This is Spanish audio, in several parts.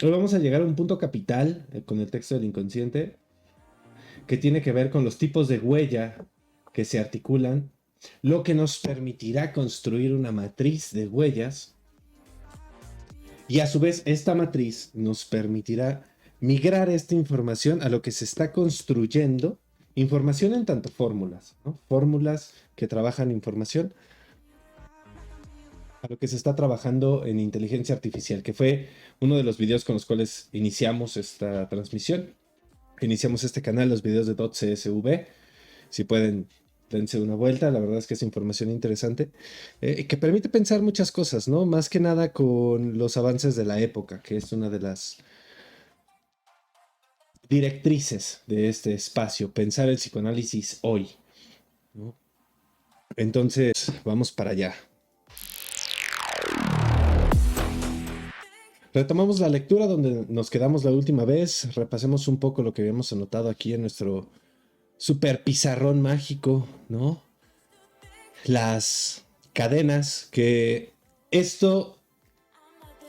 Hoy vamos a llegar a un punto capital con el texto del inconsciente que tiene que ver con los tipos de huella que se articulan, lo que nos permitirá construir una matriz de huellas y a su vez esta matriz nos permitirá migrar esta información a lo que se está construyendo, información en tanto fórmulas, ¿no? Fórmulas que trabajan información, a lo que se está trabajando en inteligencia artificial, que fue uno de los videos con los cuales iniciamos esta transmisión. Iniciamos este canal, los videos de .csv. Si pueden, dense una vuelta. La verdad es que es información interesante que permite pensar muchas cosas, ¿no? Más que nada con los avances de la época, que es una de las directrices de este espacio, pensar el psicoanálisis hoy, ¿no? Entonces, vamos para allá. Retomamos la lectura donde nos quedamos la última vez. Repasemos un poco lo que habíamos anotado aquí en nuestro super pizarrón mágico, ¿no? Las cadenas, que esto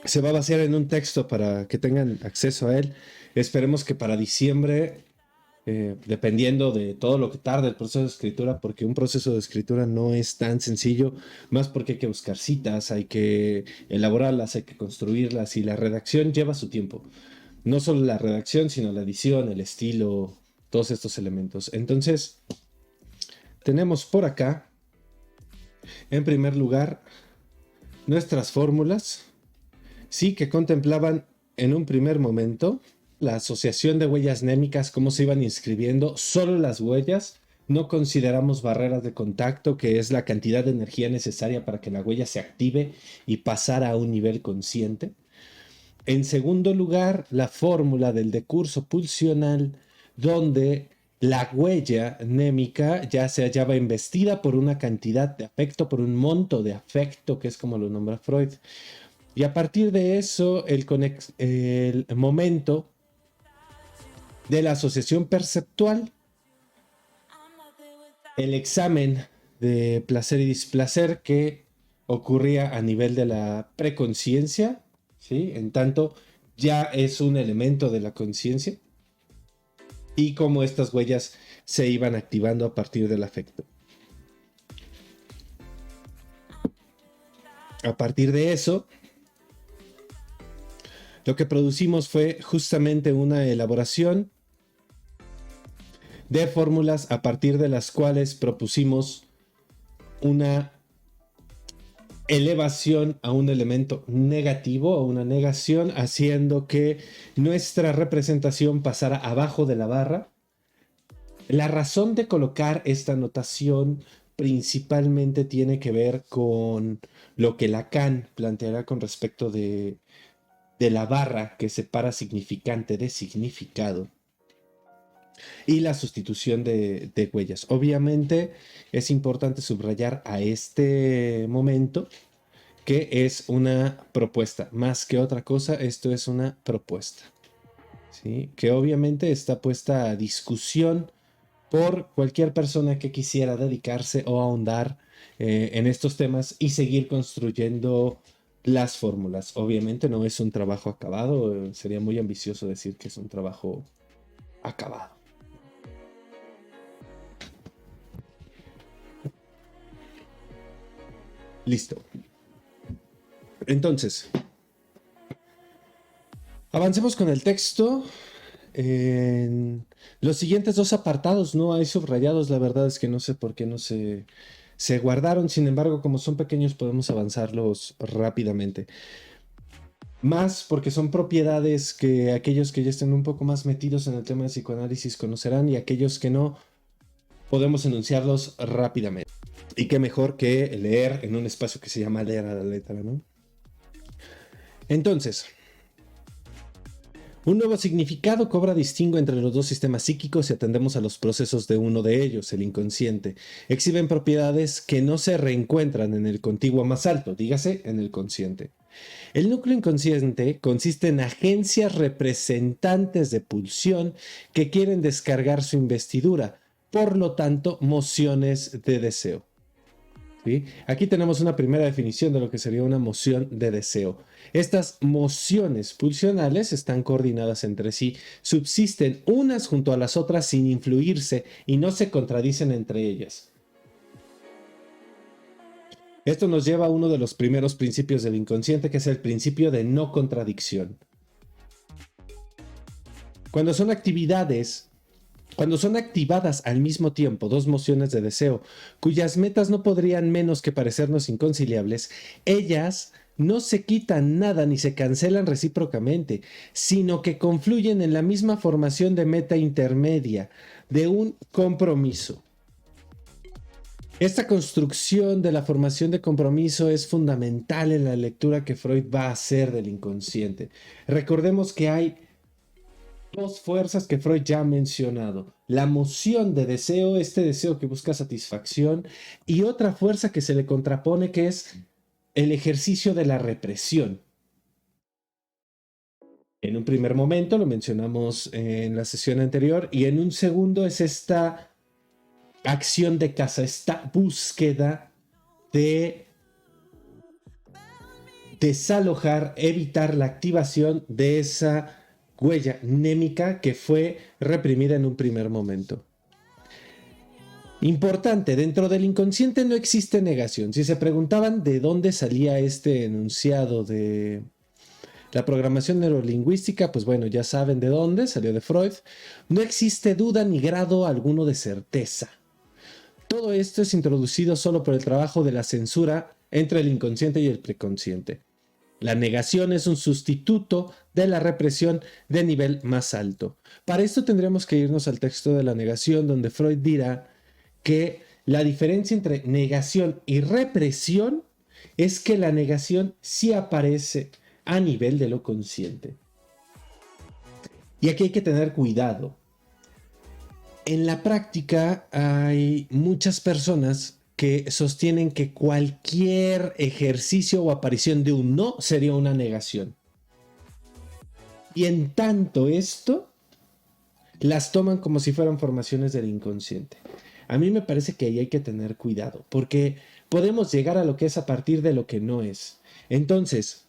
se va a vaciar en un texto para que tengan acceso a él. Esperemos que para diciembre, dependiendo de todo lo que tarde el proceso de escritura, porque un proceso de escritura no es tan sencillo, más porque hay que buscar citas, hay que elaborarlas, hay que construirlas y la redacción lleva su tiempo. No solo la redacción, sino la edición, el estilo, todos estos elementos. Entonces, tenemos por acá, en primer lugar, nuestras fórmulas, sí, que contemplaban en un primer momento la asociación de huellas némicas, cómo se iban inscribiendo, solo las huellas. No consideramos barreras de contacto, que es la cantidad de energía necesaria para que la huella se active y pasar a un nivel consciente. En segundo lugar, la fórmula del decurso pulsional, donde la huella némica ya se hallaba investida por una cantidad de afecto, por un monto de afecto, que es como lo nombra Freud. Y a partir de eso, el momento de la asociación perceptual, el examen de placer y displacer que ocurría a nivel de la preconciencia, ¿sí? En tanto, ya es un elemento de la conciencia y cómo estas huellas se iban activando a partir del afecto. A partir de eso, lo que producimos fue justamente una elaboración de fórmulas a partir de las cuales propusimos una elevación a un elemento negativo, a una negación, haciendo que nuestra representación pasara abajo de la barra. La razón de colocar esta notación principalmente tiene que ver con lo que Lacan planteará con respecto de la barra que separa significante de significado y la sustitución de huellas. Obviamente es importante subrayar a este momento que es una propuesta, más que otra cosa, esto es una propuesta, ¿sí? Que obviamente está puesta a discusión por cualquier persona que quisiera dedicarse o ahondar en estos temas y seguir construyendo las fórmulas. Obviamente no es un trabajo acabado, sería muy ambicioso decir que es un trabajo acabado. Listo. Entonces, avancemos con el texto. En los siguientes dos apartados no hay subrayados, la verdad es que no sé por qué no se guardaron, sin embargo, como son pequeños podemos avanzarlos rápidamente. Más porque son propiedades que aquellos que ya estén un poco más metidos en el tema de psicoanálisis conocerán y aquellos que no, podemos enunciarlos rápidamente. Y qué mejor que leer en un espacio que se llama Leer a la Letra, ¿no? Entonces, un nuevo significado cobra distingo entre los dos sistemas psíquicos si atendemos a los procesos de uno de ellos, el inconsciente. Exhiben propiedades que no se reencuentran en el contiguo más alto, dígase, en el consciente. El núcleo inconsciente consiste en agencias representantes de pulsión que quieren descargar su investidura, por lo tanto, mociones de deseo. ¿Sí? Aquí tenemos una primera definición de lo que sería una moción de deseo. Estas mociones pulsionales están coordinadas entre sí, subsisten unas junto a las otras sin influirse y no se contradicen entre ellas. Esto nos lleva a uno de los primeros principios del inconsciente, que es el principio de no contradicción. Cuando son actividades Cuando son activadas al mismo tiempo dos mociones de deseo, cuyas metas no podrían menos que parecernos inconciliables, ellas no se quitan nada ni se cancelan recíprocamente, sino que confluyen en la misma formación de meta intermedia, de un compromiso. Esta construcción de la formación de compromiso es fundamental en la lectura que Freud va a hacer del inconsciente. Recordemos que hay dos fuerzas que Freud ya ha mencionado. La moción de deseo, este deseo que busca satisfacción, y otra fuerza que se le contrapone, que es el ejercicio de la represión. En un primer momento, lo mencionamos en la sesión anterior, y en un segundo es esta acción de caza, esta búsqueda de desalojar, evitar la activación de esa huella némica que fue reprimida en un primer momento. Importante, dentro del inconsciente no existe negación. Si se preguntaban de dónde salía este enunciado de la programación neurolingüística, pues bueno, ya saben de dónde, salió de Freud. No existe duda ni grado alguno de certeza. Todo esto es introducido solo por el trabajo de la censura entre el inconsciente y el preconsciente. La negación es un sustituto de la represión de nivel más alto. Para esto tendríamos que irnos al texto de la negación, donde Freud dirá que la diferencia entre negación y represión es que la negación sí aparece a nivel de lo consciente. Y aquí hay que tener cuidado. En la práctica hay muchas personas que sostienen que cualquier ejercicio o aparición de un no sería una negación. Y en tanto esto, las toman como si fueran formaciones del inconsciente. A mí me parece que ahí hay que tener cuidado, porque podemos llegar a lo que es a partir de lo que no es. Entonces,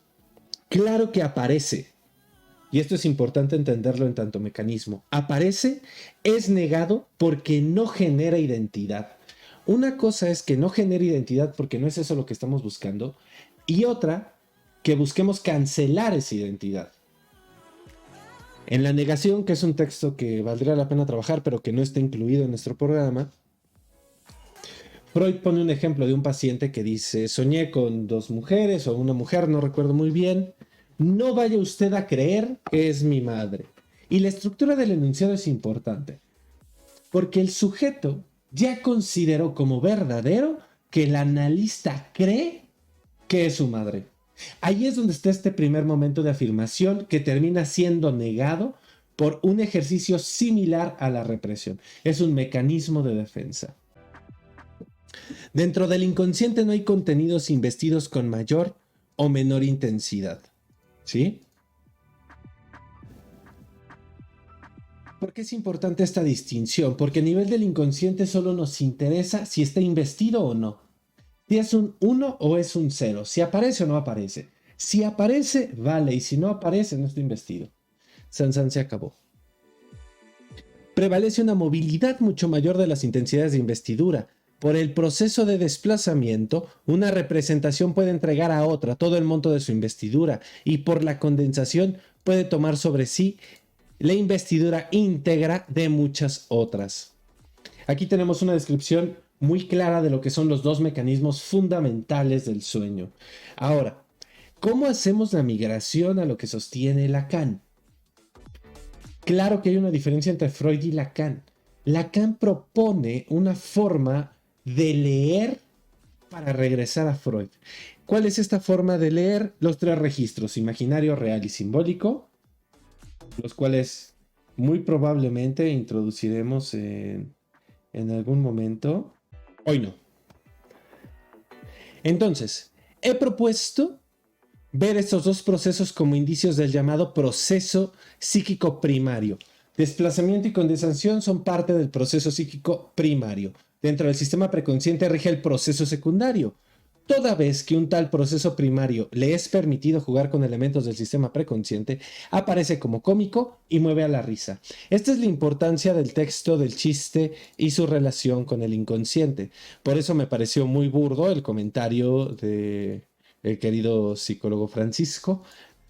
claro que aparece, y esto es importante entenderlo en tanto mecanismo, aparece, es negado porque no genera identidad. Una cosa es que no genere identidad porque no es eso lo que estamos buscando, y otra, que busquemos cancelar esa identidad. En la negación, que es un texto que valdría la pena trabajar, pero que no está incluido en nuestro programa, Freud pone un ejemplo de un paciente que dice: soñé con dos mujeres o una mujer, no recuerdo muy bien, no vaya usted a creer que es mi madre. Y la estructura del enunciado es importante, porque el sujeto ya consideró como verdadero que el analista cree que es su madre. Ahí es donde está este primer momento de afirmación que termina siendo negado por un ejercicio similar a la represión. Es un mecanismo de defensa. Dentro del inconsciente no hay contenidos investidos con mayor o menor intensidad. ¿Sí? ¿Por qué es importante esta distinción? Porque a nivel del inconsciente solo nos interesa si está investido o no. Si es un 1 o es un 0. Si aparece o no aparece. Si aparece, vale. Y si no aparece, no está investido. San se acabó. Prevalece una movilidad mucho mayor de las intensidades de investidura. Por el proceso de desplazamiento, una representación puede entregar a otra todo el monto de su investidura, y por la condensación puede tomar sobre sí la investidura íntegra de muchas otras. Aquí tenemos una descripción muy clara de lo que son los dos mecanismos fundamentales del sueño. Ahora, ¿cómo hacemos la migración a lo que sostiene Lacan? Claro que hay una diferencia entre Freud y Lacan. Lacan propone una forma de leer para regresar a Freud. ¿Cuál es esta forma de leer? Los tres registros: imaginario, real y simbólico, los cuales muy probablemente introduciremos en algún momento. Hoy no. Entonces, he propuesto ver estos dos procesos como indicios del llamado proceso psíquico primario. Desplazamiento y condensación son parte del proceso psíquico primario. Dentro del sistema preconsciente rige el proceso secundario. Toda vez que un tal proceso primario le es permitido jugar con elementos del sistema preconsciente, aparece como cómico y mueve a la risa. Esta es la importancia del texto del chiste y su relación con el inconsciente. Por eso me pareció muy burdo el comentario de el querido psicólogo Francisco,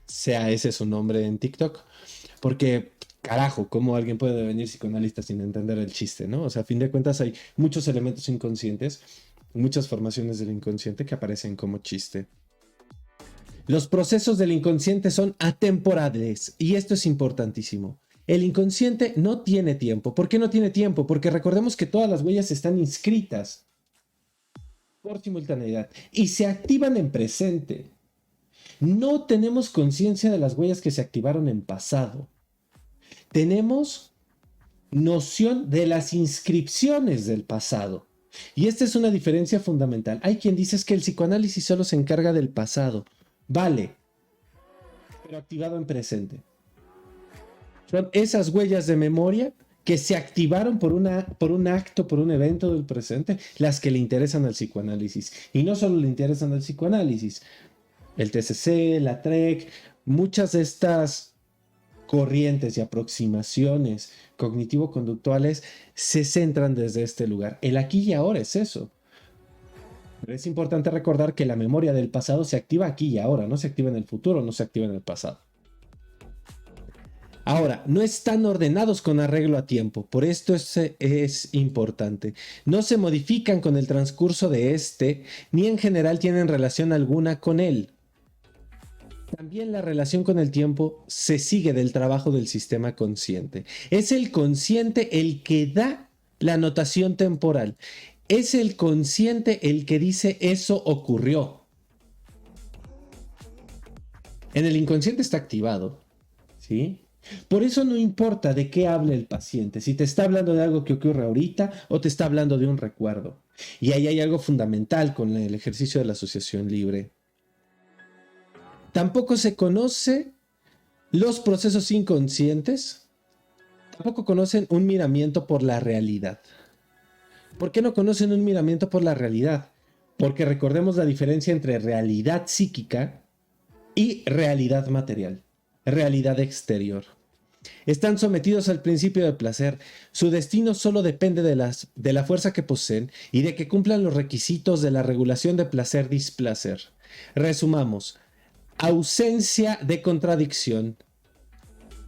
sea ese su nombre en TikTok, porque carajo, ¿cómo alguien puede devenir psicoanalista sin entender el chiste, no? O sea, a fin de cuentas hay muchos elementos inconscientes, muchas formaciones del inconsciente que aparecen como chiste. Los procesos del inconsciente son atemporales y esto es importantísimo. El inconsciente no tiene tiempo. ¿Por qué no tiene tiempo? Porque recordemos que todas las huellas están inscritas por simultaneidad y se activan en presente. No tenemos conciencia de las huellas que se activaron en pasado. Tenemos noción de las inscripciones del pasado. Y esta es una diferencia fundamental. Hay quien dice que el psicoanálisis solo se encarga del pasado. Vale, pero activado en presente. Son esas huellas de memoria que se activaron por un acto, por un evento del presente, las que le interesan al psicoanálisis. Y no solo le interesan al psicoanálisis. El TCC, la TREC, muchas de estas corrientes y aproximaciones cognitivo-conductuales se centran desde este lugar. El aquí y ahora es eso. Pero es importante recordar que la memoria del pasado se activa aquí y ahora, no se activa en el futuro, no se activa en el pasado. Ahora, no están ordenados con arreglo a tiempo, por esto es importante. No se modifican con el transcurso de este, ni en general tienen relación alguna con él. También la relación con el tiempo se sigue del trabajo del sistema consciente. Es el consciente el que da la notación temporal. Es el consciente el que dice eso ocurrió. En el inconsciente está activado, ¿sí? Por eso no importa de qué hable el paciente, si te está hablando de algo que ocurre ahorita o te está hablando de un recuerdo. Y ahí hay algo fundamental con el ejercicio de la asociación libre. Tampoco se conoce los procesos inconscientes, tampoco conocen un miramiento por la realidad. ¿Por qué no conocen un miramiento por la realidad? Porque recordemos la diferencia entre realidad psíquica y realidad material, realidad exterior. Están sometidos al principio del placer. Su destino solo depende de la fuerza que poseen y de que cumplan los requisitos de la regulación de placer-displacer. Resumamos. Ausencia de contradicción.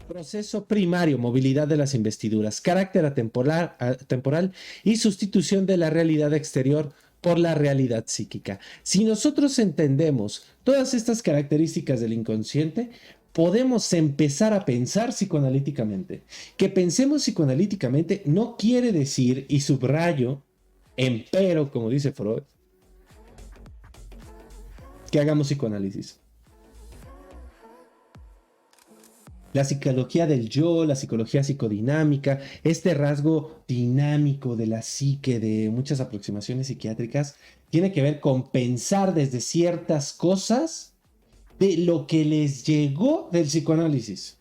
Proceso primario, movilidad de las investiduras, carácter atemporal y sustitución de la realidad exterior por la realidad psíquica. Si nosotros entendemos todas estas características del inconsciente, podemos empezar a pensar psicoanalíticamente. Que pensemos psicoanalíticamente no quiere decir, y subrayo, empero, como dice Freud, que hagamos psicoanálisis. La psicología del yo, la psicología psicodinámica, este rasgo dinámico de la psique de muchas aproximaciones psiquiátricas, tiene que ver con pensar desde ciertas cosas de lo que les llegó del psicoanálisis.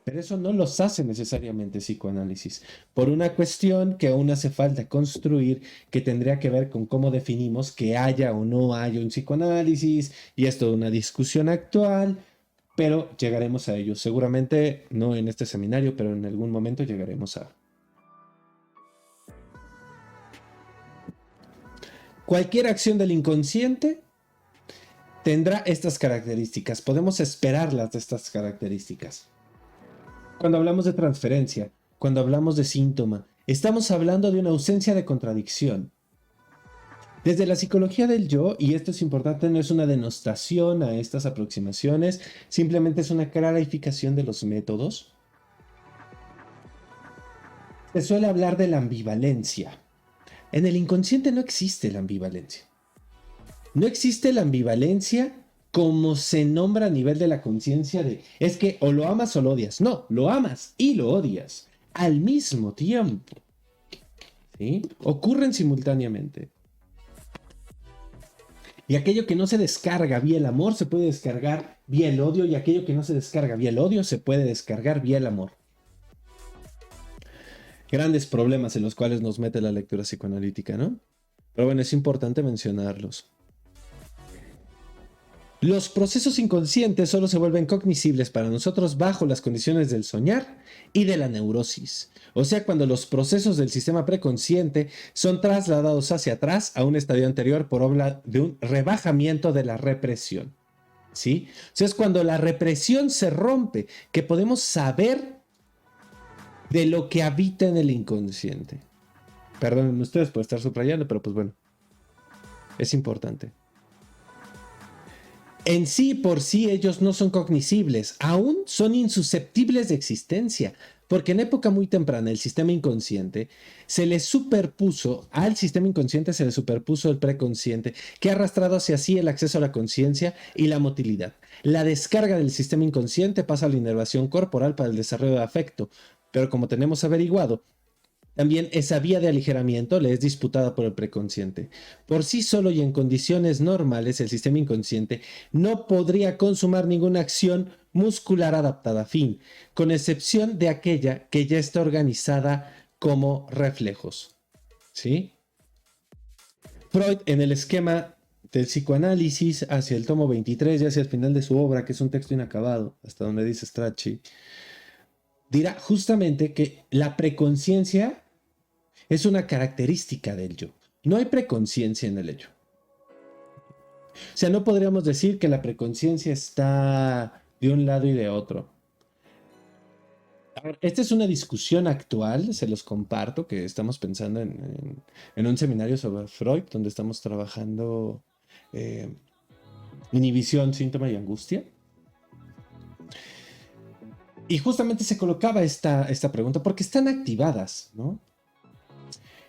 Pero eso no los hace necesariamente psicoanálisis, por una cuestión que aún hace falta construir, que tendría que ver con cómo definimos que haya o no haya un psicoanálisis, y es toda una discusión actual. Pero llegaremos a ello. Seguramente no en este seminario, pero en algún momento llegaremos a. Cualquier acción del inconsciente tendrá estas características. Podemos esperarlas de estas características. Cuando hablamos de transferencia, cuando hablamos de síntoma, estamos hablando de una ausencia de contradicción. Desde la psicología del yo, y esto es importante, no es una denostación a estas aproximaciones, simplemente es una clarificación de los métodos. Se suele hablar de la ambivalencia. En el inconsciente no existe la ambivalencia. No existe la ambivalencia como se nombra a nivel de la conciencia de, es que o lo amas o lo odias. No, lo amas y lo odias al mismo tiempo. ¿Sí? Ocurren simultáneamente. Y aquello que no se descarga vía el amor se puede descargar vía el odio, y aquello que no se descarga vía el odio se puede descargar vía el amor. grandes problemas en los cuales nos mete la lectura psicoanalítica, ¿no? Pero bueno, es importante mencionarlos. Los procesos inconscientes solo se vuelven cognoscibles para nosotros bajo las condiciones del soñar y de la neurosis. O sea, cuando los procesos del sistema preconsciente son trasladados hacia atrás a un estadio anterior por obra de un rebajamiento de la represión. ¿Sí? O sea, es cuando la represión se rompe que podemos saber de lo que habita en el inconsciente. Perdonen ustedes por estar subrayando, pero pues bueno, es importante. En sí, por sí, ellos no son cognoscibles, aún son insusceptibles de existencia, porque en época muy temprana el sistema inconsciente al sistema inconsciente se le superpuso el preconsciente, que ha arrastrado hacia sí el acceso a la conciencia y la motilidad. La descarga del sistema inconsciente pasa a la inervación corporal para el desarrollo de afecto, pero como tenemos averiguado, también esa vía de aligeramiento le es disputada por el preconsciente. Por sí solo y en condiciones normales, el sistema inconsciente no podría consumar ninguna acción muscular adaptada a fin, con excepción de aquella que ya está organizada como reflejos. ¿Sí? Freud, en el esquema del psicoanálisis, hacia el tomo 23 y hacia el final de su obra, que es un texto inacabado, hasta donde dice Strachey, dirá justamente que la preconciencia es una característica del yo. No hay preconciencia en el yo. O sea, no podríamos decir que la preconciencia está de un lado y de otro. Esta es una discusión actual, se los comparto, que estamos pensando en un seminario sobre Freud, donde estamos trabajando inhibición, síntoma y angustia. Y justamente se colocaba esta pregunta, porque están activadas, ¿no?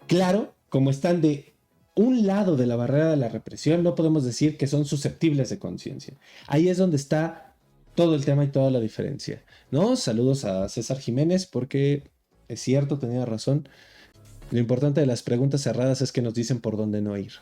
Claro, como están de un lado de la barrera de la represión, no podemos decir que son susceptibles de conciencia. Ahí es donde está todo el tema y toda la diferencia, ¿no? Saludos a César Jiménez, porque es cierto, tenía razón. Lo importante de las preguntas cerradas es que nos dicen por dónde no ir.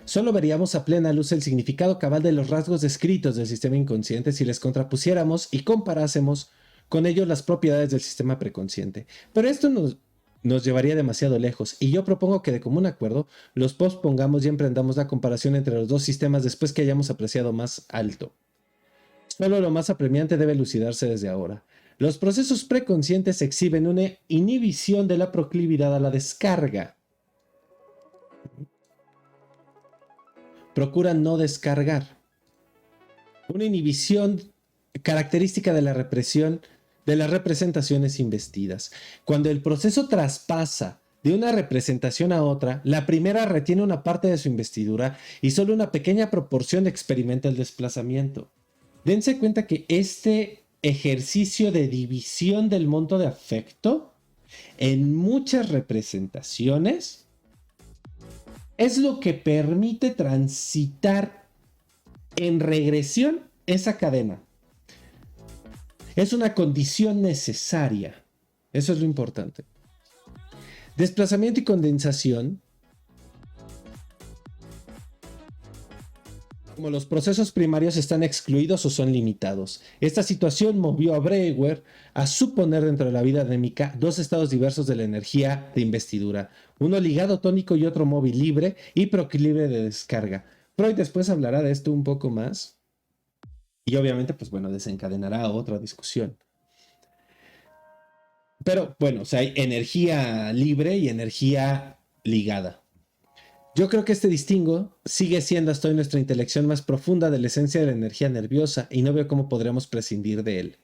Solo veríamos a plena luz el significado cabal de los rasgos descritos del sistema inconsciente si les contrapusiéramos y comparásemos con ellos las propiedades del sistema preconsciente. Pero esto nos llevaría demasiado lejos, y yo propongo que de común acuerdo los pospongamos y emprendamos la comparación entre los dos sistemas después que hayamos apreciado más alto. Solo lo más apremiante debe elucidarse desde ahora. Los procesos preconscientes exhiben una inhibición de la proclividad a la descarga. Procuran no descargar. Una inhibición característica de la represión de las representaciones investidas. Cuando el proceso traspasa de una representación a otra, la primera retiene una parte de su investidura y solo una pequeña proporción experimenta el desplazamiento. Dense cuenta que este ejercicio de división del monto de afecto en muchas representaciones es lo que permite transitar en regresión esa cadena. Es una condición necesaria. Eso es lo importante. Desplazamiento y condensación. Como los procesos primarios están excluidos o son limitados. Esta situación movió a Breuer a suponer dentro de la vida anémica dos estados diversos de la energía de investidura. Uno ligado tónico y otro móvil libre y proclive de descarga. Freud después hablará de esto un poco más. Y obviamente, pues bueno, desencadenará otra discusión. Pero bueno, o sea, hay energía libre y energía ligada. Yo creo que este distingo sigue siendo hasta hoy nuestra intelección más profunda de la esencia de la energía nerviosa y no veo cómo podremos prescindir de él.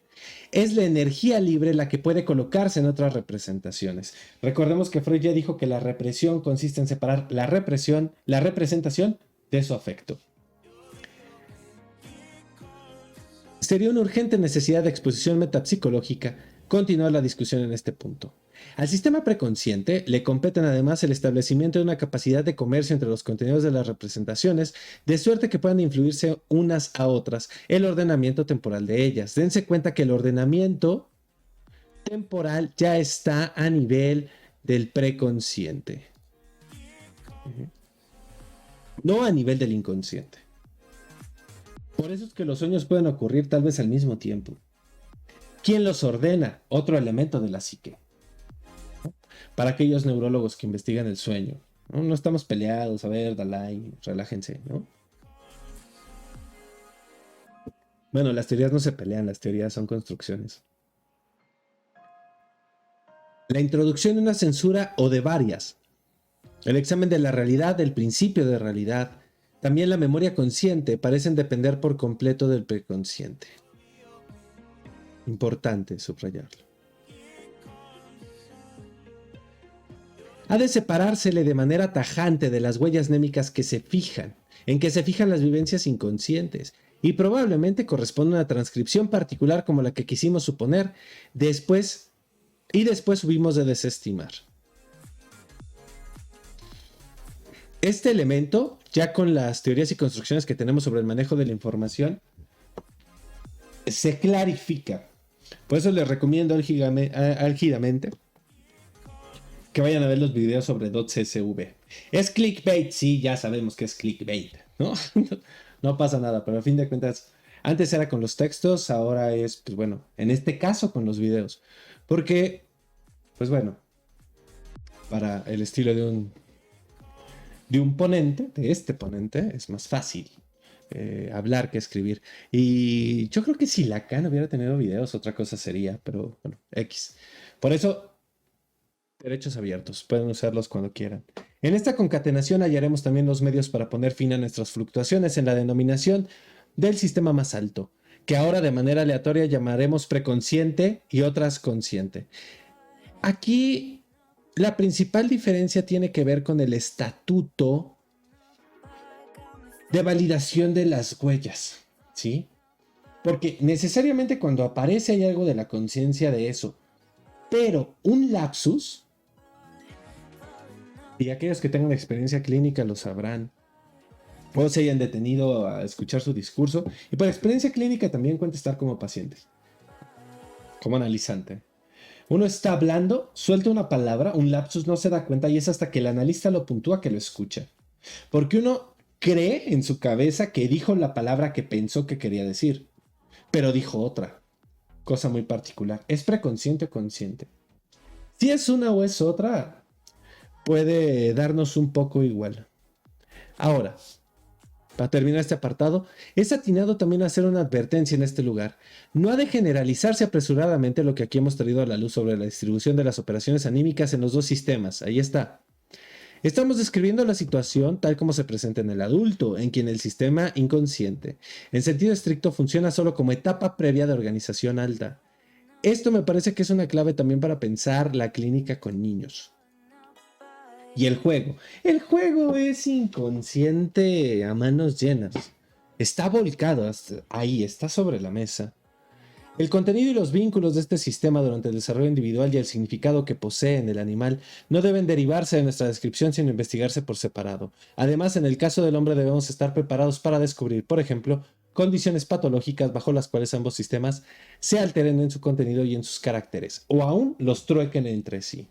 Es la energía libre la que puede colocarse en otras representaciones. Recordemos que Freud ya dijo que la represión consiste en separar la representación de su afecto. Sería una urgente necesidad de exposición metapsicológica continuar la discusión en este punto. Al sistema preconsciente le competen además el establecimiento de una capacidad de comercio entre los contenidos de las representaciones, de suerte que puedan influirse unas a otras el ordenamiento temporal de ellas. Dense cuenta que el ordenamiento temporal ya está a nivel del preconsciente, no a nivel del inconsciente. Por eso es que los sueños pueden ocurrir tal vez al mismo tiempo. ¿Quién los ordena? Otro elemento de la psique. Para aquellos neurólogos que investigan el sueño. No, no estamos peleados, a ver, Dalai, relájense, ¿no? Bueno, las teorías no se pelean, las teorías son construcciones. La introducción de una censura o de varias. El examen de la realidad, del principio de realidad. También la memoria consciente parecen depender por completo del preconsciente. Importante subrayarlo. Ha de separársele de manera tajante de las huellas némicas que se fijan, en que se fijan las vivencias inconscientes, y probablemente corresponde a una transcripción particular como la que quisimos suponer, después hubimos de desestimar. Este elemento, ya con las teorías y construcciones que tenemos sobre el manejo de la información, se clarifica. Por eso les recomiendo álgidamente que vayan a ver los videos sobre .csv. Es clickbait, sí, ya sabemos que es clickbait, ¿no? No pasa nada, pero a fin de cuentas, antes era con los textos, ahora es, pues bueno, en este caso con los videos. Porque, pues bueno, para el estilo de un ponente, de este ponente, es más fácil hablar que escribir. Y yo creo que si Lacan hubiera tenido videos, otra cosa sería, pero bueno, X. Por eso, derechos abiertos, pueden usarlos cuando quieran. En esta concatenación hallaremos también los medios para poner fin a nuestras fluctuaciones en la denominación del sistema más alto, que ahora de manera aleatoria llamaremos preconsciente y otras consciente. Aquí la principal diferencia tiene que ver con el estatuto de validación de las huellas, ¿sí? Porque necesariamente cuando aparece hay algo de la conciencia de eso, pero un lapsus, y aquellos que tengan experiencia clínica lo sabrán, o se hayan detenido a escuchar su discurso, y por experiencia clínica también cuenta estar como paciente, como analizante. Uno está hablando, suelta una palabra, un lapsus, no se da cuenta y es hasta que el analista lo puntúa que lo escucha. Porque uno cree en su cabeza que dijo la palabra que pensó que quería decir, pero dijo otra, cosa muy particular. ¿Es preconsciente o consciente? Si es una o es otra, puede darnos un poco igual. Ahora, para terminar este apartado, es atinado también hacer una advertencia en este lugar. No ha de generalizarse apresuradamente lo que aquí hemos traído a la luz sobre la distribución de las operaciones anímicas en los dos sistemas. Ahí está. Estamos describiendo la situación tal como se presenta en el adulto, en quien el sistema inconsciente, en sentido estricto, funciona solo como etapa previa de organización alta. Esto me parece que es una clave también para pensar la clínica con niños. Y el juego. El juego es inconsciente a manos llenas. Está volcado ahí, está sobre la mesa. El contenido y los vínculos de este sistema durante el desarrollo individual y el significado que posee en el animal no deben derivarse de nuestra descripción sino investigarse por separado. Además, en el caso del hombre debemos estar preparados para descubrir, por ejemplo, condiciones patológicas bajo las cuales ambos sistemas se alteren en su contenido y en sus caracteres, o aún los truequen entre sí.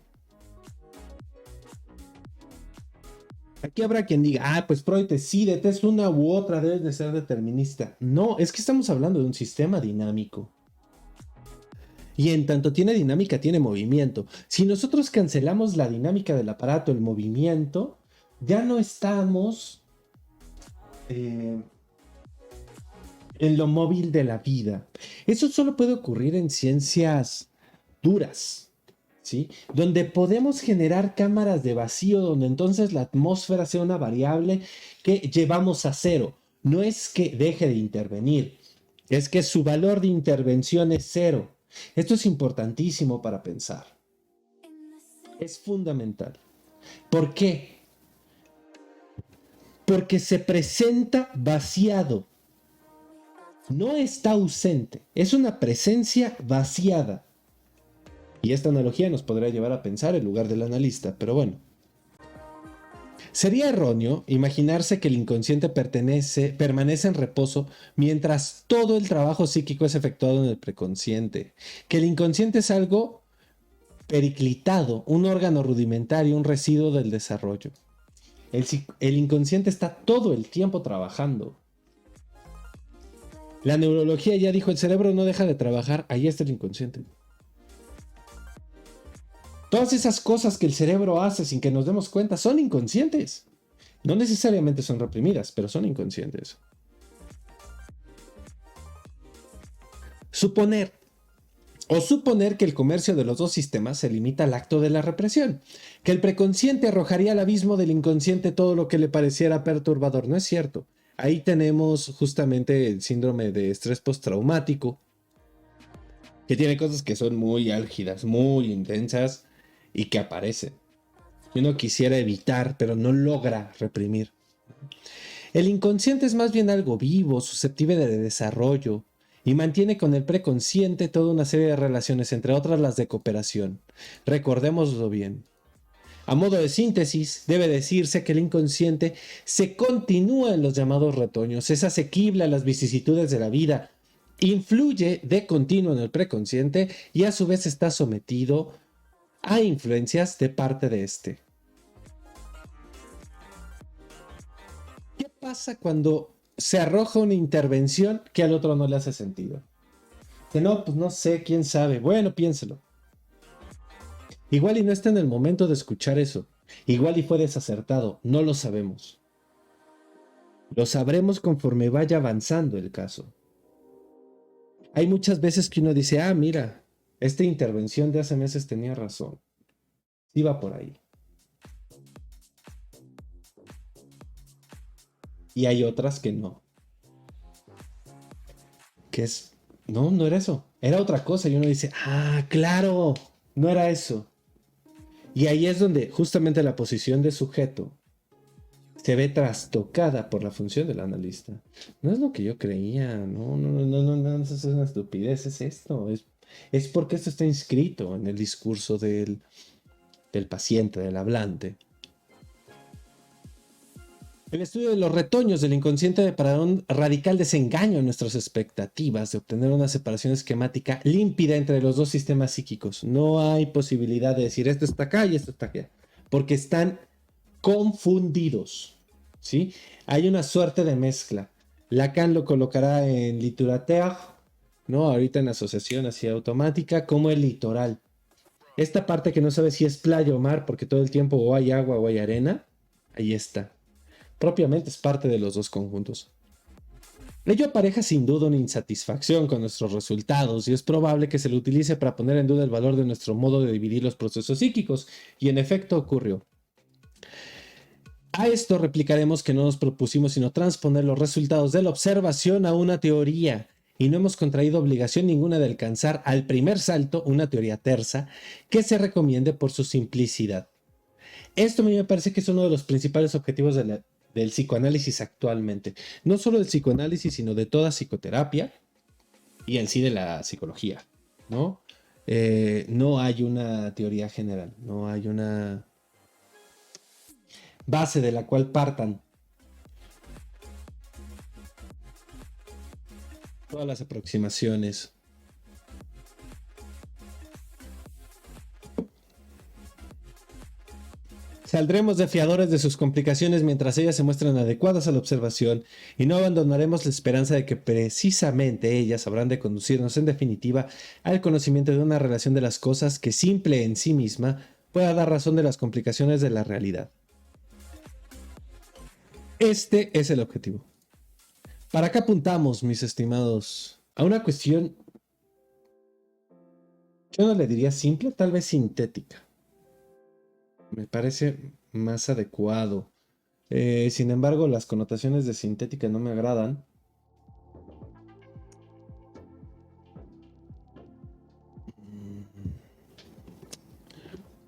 Aquí habrá quien diga, pues Freud decide, es una u otra, debes de ser determinista. No, es que estamos hablando de un sistema dinámico. Y en tanto tiene dinámica, tiene movimiento. Si nosotros cancelamos la dinámica del aparato, el movimiento, ya no estamos en lo móvil de la vida. Eso solo puede ocurrir en ciencias duras, ¿sí? Donde podemos generar cámaras de vacío, donde entonces la atmósfera sea una variable que llevamos a cero. No es que deje de intervenir, es que su valor de intervención es cero. Esto es importantísimo para pensar. Es fundamental. ¿Por qué? Porque se presenta vaciado. No está ausente. Es una presencia vaciada. Y esta analogía nos podría llevar a pensar en lugar del analista, pero bueno. Sería erróneo imaginarse que el inconsciente permanece en reposo mientras todo el trabajo psíquico es efectuado en el preconsciente. Que el inconsciente es algo periclitado, un órgano rudimentario, un residuo del desarrollo. El inconsciente está todo el tiempo trabajando. La neurología ya dijo, el cerebro no deja de trabajar, ahí está el inconsciente. Todas esas cosas que el cerebro hace sin que nos demos cuenta son inconscientes. No necesariamente son reprimidas, pero son inconscientes. Suponer que el comercio de los dos sistemas se limita al acto de la represión, que el preconsciente arrojaría al abismo del inconsciente todo lo que le pareciera perturbador. No es cierto. Ahí tenemos justamente el síndrome de estrés postraumático, que tiene cosas que son muy álgidas, muy intensas y que aparecen. Que uno quisiera evitar, pero no logra reprimir. El inconsciente es más bien algo vivo, susceptible de desarrollo, y mantiene con el preconsciente toda una serie de relaciones, entre otras las de cooperación. Recordémoslo bien. A modo de síntesis, debe decirse que el inconsciente se continúa en los llamados retoños, es asequible a las vicisitudes de la vida, influye de continuo en el preconsciente y a su vez está sometido a influencias de parte de este. ¿Qué pasa cuando se arroja una intervención que al otro no le hace sentido? Que no, pues no sé, quién sabe. Bueno, piénselo. Igual y no está en el momento de escuchar eso. Igual y fue desacertado. No lo sabemos. Lo sabremos conforme vaya avanzando el caso. Hay muchas veces que uno dice, ah, mira, esta intervención de hace meses tenía razón. Sí va por ahí. Y hay otras que no. Que es, no, no era eso. Era otra cosa. Y uno dice, ah, claro, no era eso. Y ahí es donde justamente la posición de sujeto se ve trastocada por la función del analista. No es lo que yo creía, no, eso es una estupidez, es esto. Es porque esto está inscrito en el discurso del paciente, del hablante. El estudio de los retoños del inconsciente deparará un radical desengaño en nuestras expectativas de obtener una separación esquemática límpida entre los dos sistemas psíquicos. No hay posibilidad de decir esto está acá y esto está acá, porque están confundidos, ¿sí? Hay una suerte de mezcla. Lacan lo colocará en littérature, ¿no? Ahorita en asociación así automática, como el litoral. Esta parte que no sabe si es playa o mar, porque todo el tiempo o hay agua o hay arena, ahí está. Propiamente es parte de los dos conjuntos. Ello apareja sin duda una insatisfacción con nuestros resultados y es probable que se lo utilice para poner en duda el valor de nuestro modo de dividir los procesos psíquicos, y en efecto ocurrió. A esto replicaremos que no nos propusimos sino transponer los resultados de la observación a una teoría, y no hemos contraído obligación ninguna de alcanzar al primer salto una teoría tersa que se recomiende por su simplicidad. Esto a mí me parece que es uno de los principales objetivos del psicoanálisis actualmente. No solo del psicoanálisis, sino de toda psicoterapia y en sí de la psicología, ¿no? No hay una teoría general, no hay una base de la cual partan todas las aproximaciones. Saldremos de fiadores de sus complicaciones mientras ellas se muestran adecuadas a la observación y no abandonaremos la esperanza de que precisamente ellas habrán de conducirnos en definitiva al conocimiento de una relación de las cosas que simple en sí misma pueda dar razón de las complicaciones de la realidad. Este es el objetivo. ¿Para qué apuntamos, mis estimados? A una cuestión, yo no le diría simple, tal vez sintética. Me parece más adecuado. Sin embargo, las connotaciones de sintética no me agradan.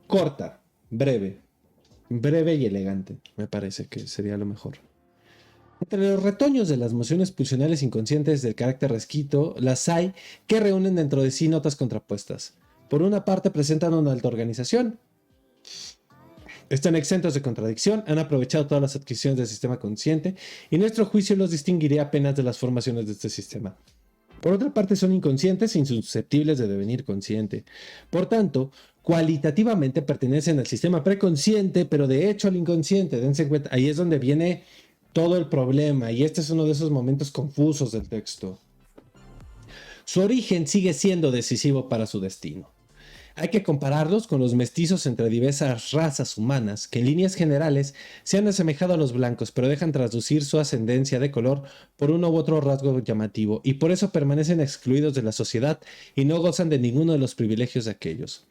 Corta, breve. Breve y elegante, me parece que sería lo mejor. Entre los retoños de las mociones pulsionales inconscientes del carácter resquito, las hay que reúnen dentro de sí notas contrapuestas. Por una parte presentan una alta organización. Están exentos de contradicción, han aprovechado todas las adquisiciones del sistema consciente y nuestro juicio los distinguiría apenas de las formaciones de este sistema. Por otra parte, son inconscientes e insusceptibles de devenir consciente. Por tanto, cualitativamente pertenecen al sistema preconsciente, pero de hecho al inconsciente. Dense cuenta, ahí es donde viene todo el problema y este es uno de esos momentos confusos del texto. Su origen sigue siendo decisivo para su destino. Hay que compararlos con los mestizos entre diversas razas humanas, que en líneas generales se han asemejado a los blancos, pero dejan traslucir su ascendencia de color por uno u otro rasgo llamativo, y por eso permanecen excluidos de la sociedad y no gozan de ninguno de los privilegios de aquellos.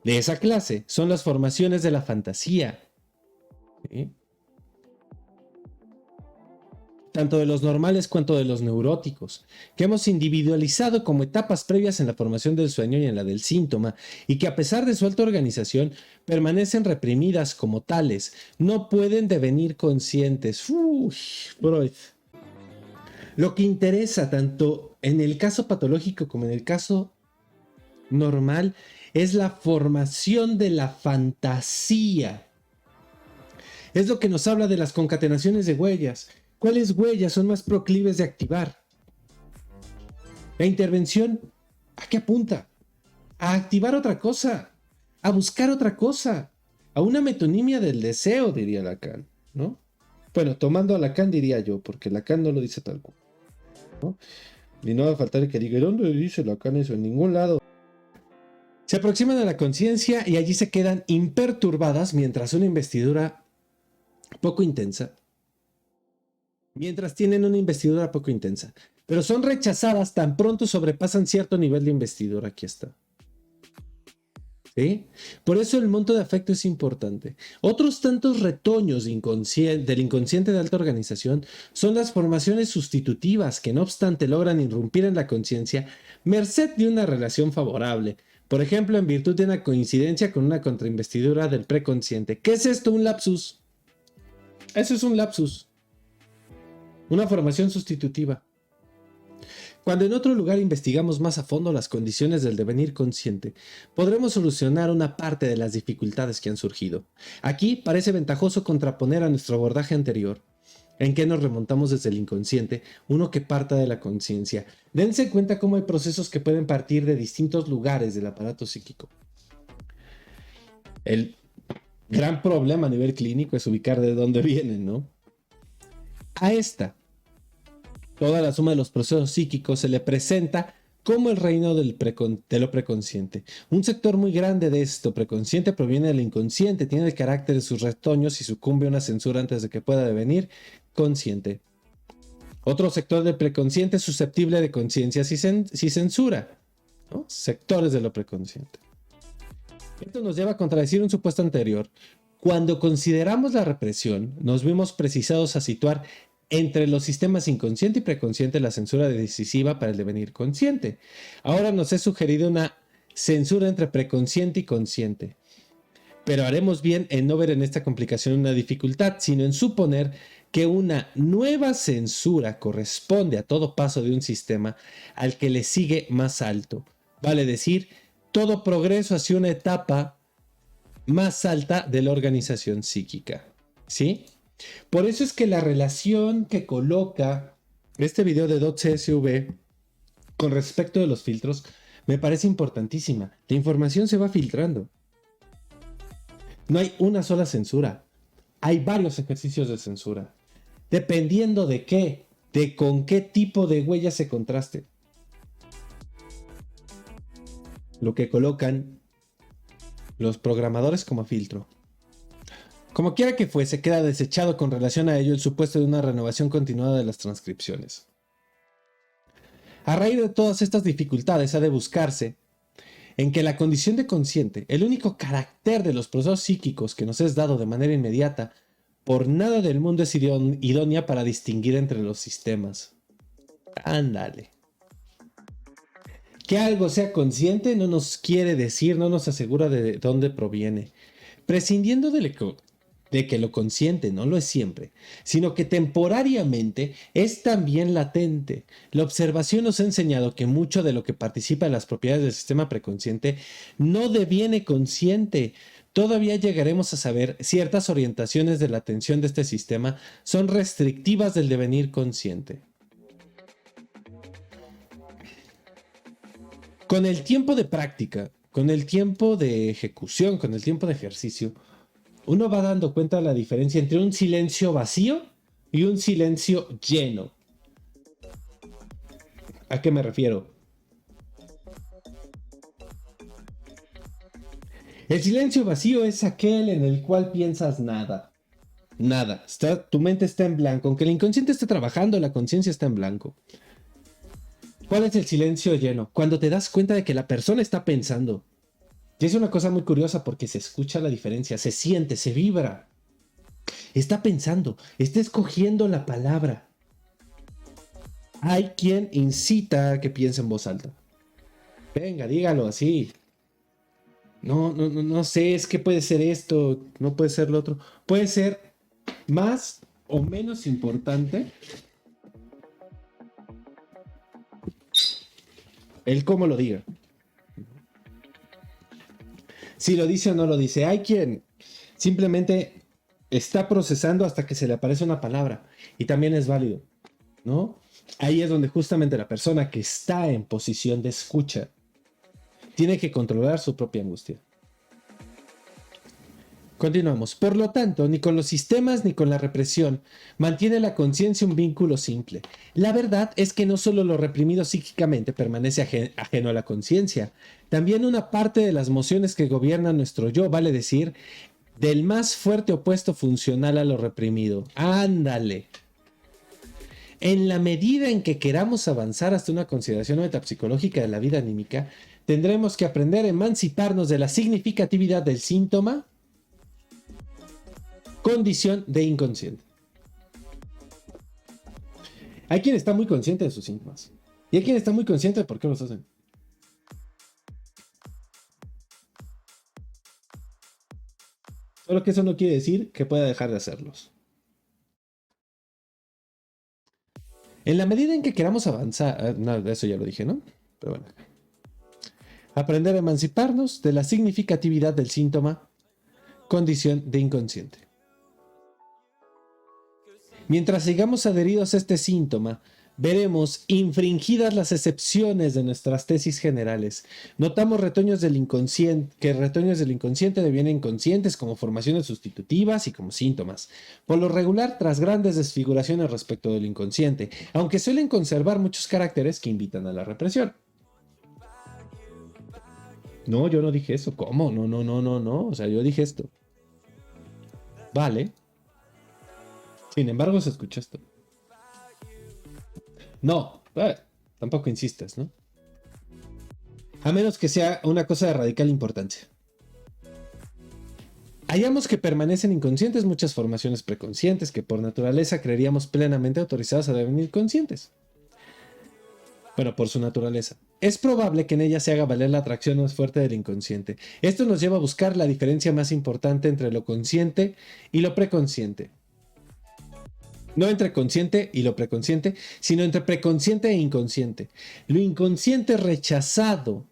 De esa clase son las formaciones de la fantasía, ¿sí? Tanto de los normales cuanto de los neuróticos, que hemos individualizado como etapas previas en la formación del sueño y en la del síntoma, y que a pesar de su alta organización, permanecen reprimidas como tales, no pueden devenir conscientes. Freud. Lo que interesa tanto en el caso patológico como en el caso normal es la formación de la fantasía. Es lo que nos habla de las concatenaciones de huellas. ¿Cuáles huellas son más proclives de activar? La intervención, ¿a qué apunta? A activar otra cosa, a buscar otra cosa, a una metonimia del deseo, diría Lacan, ¿no? Bueno, tomando a Lacan diría yo, porque Lacan no lo dice tal cual, ¿no? Y no va a faltar el que diga, ¿dónde dice Lacan eso? En ningún lado. Se aproximan a la conciencia y allí se quedan imperturbadas mientras una investidura poco intensa. Mientras tienen una investidura poco intensa. Pero son rechazadas tan pronto sobrepasan cierto nivel de investidura. Aquí está. ¿Sí? Por eso el monto de afecto es importante. Otros tantos retoños del inconsciente de alta organización son las formaciones sustitutivas que no obstante logran irrumpir en la conciencia merced de una relación favorable. Por ejemplo, en virtud de una coincidencia con una contrainvestidura del preconsciente. ¿Qué es esto? Un lapsus. Eso es un lapsus. Una formación sustitutiva. Cuando en otro lugar investigamos más a fondo las condiciones del devenir consciente, podremos solucionar una parte de las dificultades que han surgido. Aquí parece ventajoso contraponer a nuestro abordaje anterior, en que nos remontamos desde el inconsciente, uno que parta de la conciencia. Dense cuenta cómo hay procesos que pueden partir de distintos lugares del aparato psíquico. El gran problema a nivel clínico es ubicar de dónde vienen, ¿no? A toda la suma de los procesos psíquicos se le presenta como el reino de lo preconsciente. Un sector muy grande de esto preconsciente proviene del inconsciente, tiene el carácter de sus retoños y sucumbe a una censura antes de que pueda devenir consciente. Otro sector del preconsciente es susceptible de conciencia si censura, ¿no? Sectores de lo preconsciente. Esto nos lleva a contradecir un supuesto anterior. Cuando consideramos la represión, nos vimos precisados a situar entre los sistemas inconsciente y preconsciente la censura decisiva para el devenir consciente. Ahora nos es sugerido una censura entre preconsciente y consciente. Pero haremos bien en no ver en esta complicación una dificultad, sino en suponer que una nueva censura corresponde a todo paso de un sistema al que le sigue más alto. Vale decir, todo progreso hacia una etapa más alta de la organización psíquica. ¿Sí? Por eso es que la relación que coloca este video de .csv con respecto de los filtros me parece importantísima. La información se va filtrando. No hay una sola censura. Hay varios ejercicios de censura. Dependiendo de qué, de con qué tipo de huella se contraste. Lo que colocan los programadores como filtro. Como quiera que fuese, queda desechado con relación a ello el supuesto de una renovación continuada de las transcripciones. A raíz de todas estas dificultades ha de buscarse en que la condición de consciente, el único carácter de los procesos psíquicos que nos es dado de manera inmediata, por nada del mundo es idónea para distinguir entre los sistemas. Ándale. Que algo sea consciente no nos quiere decir, no nos asegura de dónde proviene. Prescindiendo de que lo consciente no lo es siempre, sino que temporariamente es también latente. La observación nos ha enseñado que mucho de lo que participa en las propiedades del sistema preconsciente no deviene consciente. Todavía llegaremos a saber ciertas orientaciones de la atención de este sistema son restrictivas del devenir consciente. Con el tiempo de práctica, con el tiempo de ejecución, con el tiempo de ejercicio, uno va dando cuenta de la diferencia entre un silencio vacío y un silencio lleno. ¿A qué me refiero? El silencio vacío es aquel en el cual piensas nada. Nada. Tu mente está en blanco. Aunque el inconsciente esté trabajando, la conciencia está en blanco. ¿Cuál es el silencio lleno? Cuando te das cuenta de que la persona está pensando. Y es una cosa muy curiosa porque se escucha la diferencia, se siente, se vibra. Está pensando, está escogiendo la palabra. Hay quien incita a que piense en voz alta. Venga, dígalo así. No sé, es que puede ser esto, no puede ser lo otro. Puede ser más o menos importante el cómo lo diga. Si lo dice o no lo dice. Hay quien simplemente está procesando hasta que se le aparece una palabra. Y también es válido, ¿no? Ahí es donde justamente la persona que está en posición de escucha tiene que controlar su propia angustia. Continuamos. Por lo tanto, ni con los sistemas ni con la represión mantiene la conciencia un vínculo simple. La verdad es que no solo lo reprimido psíquicamente permanece ajeno a la conciencia, también una parte de las emociones que gobiernan nuestro yo, vale decir, del más fuerte opuesto funcional a lo reprimido. ¡Ándale! En la medida en que queramos avanzar hasta una consideración metapsicológica de la vida anímica, tendremos que aprender a emanciparnos de la significatividad del síntoma, condición de inconsciente. Hay quien está muy consciente de sus síntomas. Y hay quien está muy consciente de por qué los hacen. Solo que eso no quiere decir que pueda dejar de hacerlos. En la medida en que queramos avanzar, no, eso ya lo dije, ¿no? Pero bueno. Aprender a emanciparnos de la significatividad del síntoma, condición de inconsciente. Mientras sigamos adheridos a este síntoma, veremos infringidas las excepciones de nuestras tesis generales. Notamos retoños del inconsciente, que retoños del inconsciente devienen conscientes como formaciones sustitutivas y como síntomas. Por lo regular, tras grandes desfiguraciones respecto del inconsciente, aunque suelen conservar muchos caracteres que invitan a la represión. No, yo no dije eso. ¿Cómo? No. O sea, yo dije esto. Vale. Sin embargo, se escucha esto. No, tampoco insistas, ¿no? A menos que sea una cosa de radical importancia. Hallamos que permanecen inconscientes muchas formaciones preconscientes que por naturaleza creeríamos plenamente autorizadas a devenir conscientes. Bueno, por su naturaleza. Es probable que en ella se haga valer la atracción más fuerte del inconsciente. Esto nos lleva a buscar la diferencia más importante entre lo consciente y lo preconsciente. No entre consciente y lo preconsciente, sino entre preconsciente e inconsciente. Lo inconsciente rechazado.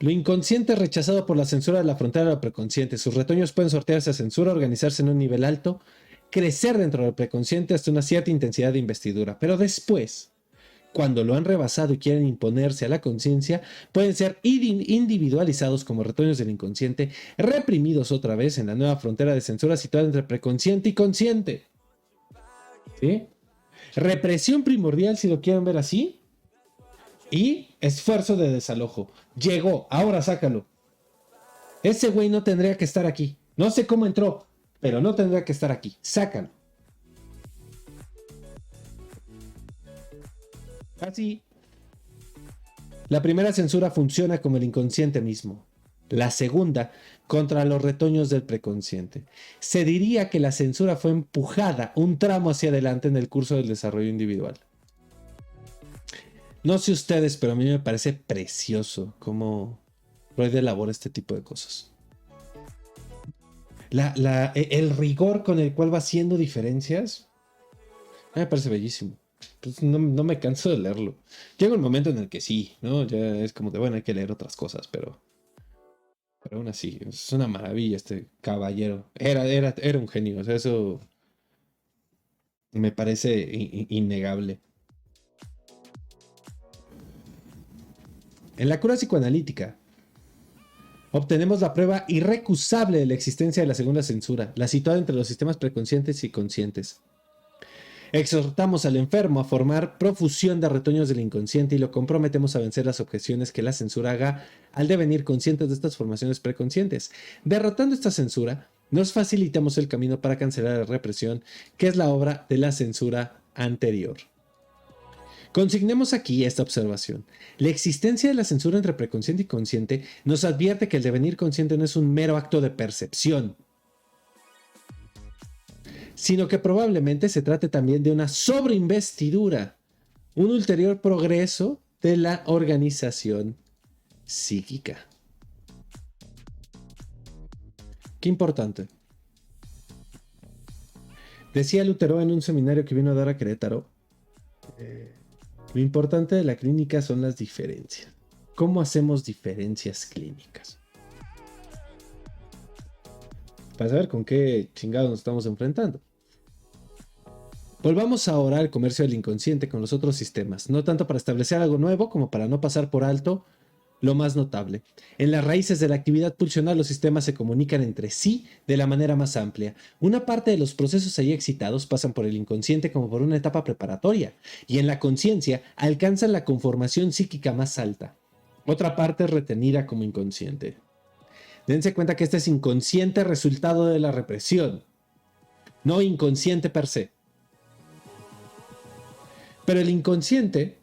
Lo inconsciente rechazado por la censura de la frontera de lo preconsciente. Sus retoños pueden sortear esa censura, organizarse en un nivel alto, crecer dentro del preconsciente hasta una cierta intensidad de investidura. Pero después, cuando lo han rebasado y quieren imponerse a la conciencia, pueden ser individualizados como retoños del inconsciente, reprimidos otra vez en la nueva frontera de censura situada entre preconsciente y consciente. ¿Sí? Represión primordial, si lo quieren ver así, y esfuerzo de desalojo. Llegó, ahora sácalo. Ese güey no tendría que estar aquí. No sé cómo entró, pero no tendría que estar aquí. Sácalo. Así. La primera censura funciona como el inconsciente mismo. La segunda, contra los retoños del preconsciente. Se diría que la censura fue empujada un tramo hacia adelante en el curso del desarrollo individual. No sé ustedes, pero a mí me parece precioso cómo Freud elabora este tipo de cosas. El rigor con el cual va haciendo diferencias, a mí me parece bellísimo. Pues no me canso de leerlo. Llega un momento en el que sí, ¿no? Ya es como de, bueno, hay que leer otras cosas, pero aún así, es una maravilla este caballero. Era un genio, o sea, eso me parece innegable. En la cura psicoanalítica, obtenemos la prueba irrecusable de la existencia de la segunda censura, la situada entre los sistemas preconscientes y conscientes. Exhortamos al enfermo a formar profusión de retoños del inconsciente y lo comprometemos a vencer las objeciones que la censura haga al devenir conscientes de estas formaciones preconscientes. Derrotando esta censura, nos facilitamos el camino para cancelar la represión, que es la obra de la censura anterior. Consignemos aquí esta observación. La existencia de la censura entre preconsciente y consciente nos advierte que el devenir consciente no es un mero acto de percepción, sino que probablemente se trate también de una sobreinvestidura, un ulterior progreso de la organización psíquica. Qué importante. Decía Lutero en un seminario que vino a dar a Querétaro, lo importante de la clínica son las diferencias. ¿Cómo hacemos diferencias clínicas? Para saber con qué chingados nos estamos enfrentando. Volvamos ahora al comercio del inconsciente con los otros sistemas, no tanto para establecer algo nuevo como para no pasar por alto lo más notable. En las raíces de la actividad pulsional los sistemas se comunican entre sí de la manera más amplia. Una parte de los procesos ahí excitados pasan por el inconsciente como por una etapa preparatoria, y en la conciencia alcanzan la conformación psíquica más alta. Otra parte es retenida como inconsciente. Dense cuenta que este es inconsciente resultado de la represión, no inconsciente per se. Pero el inconsciente,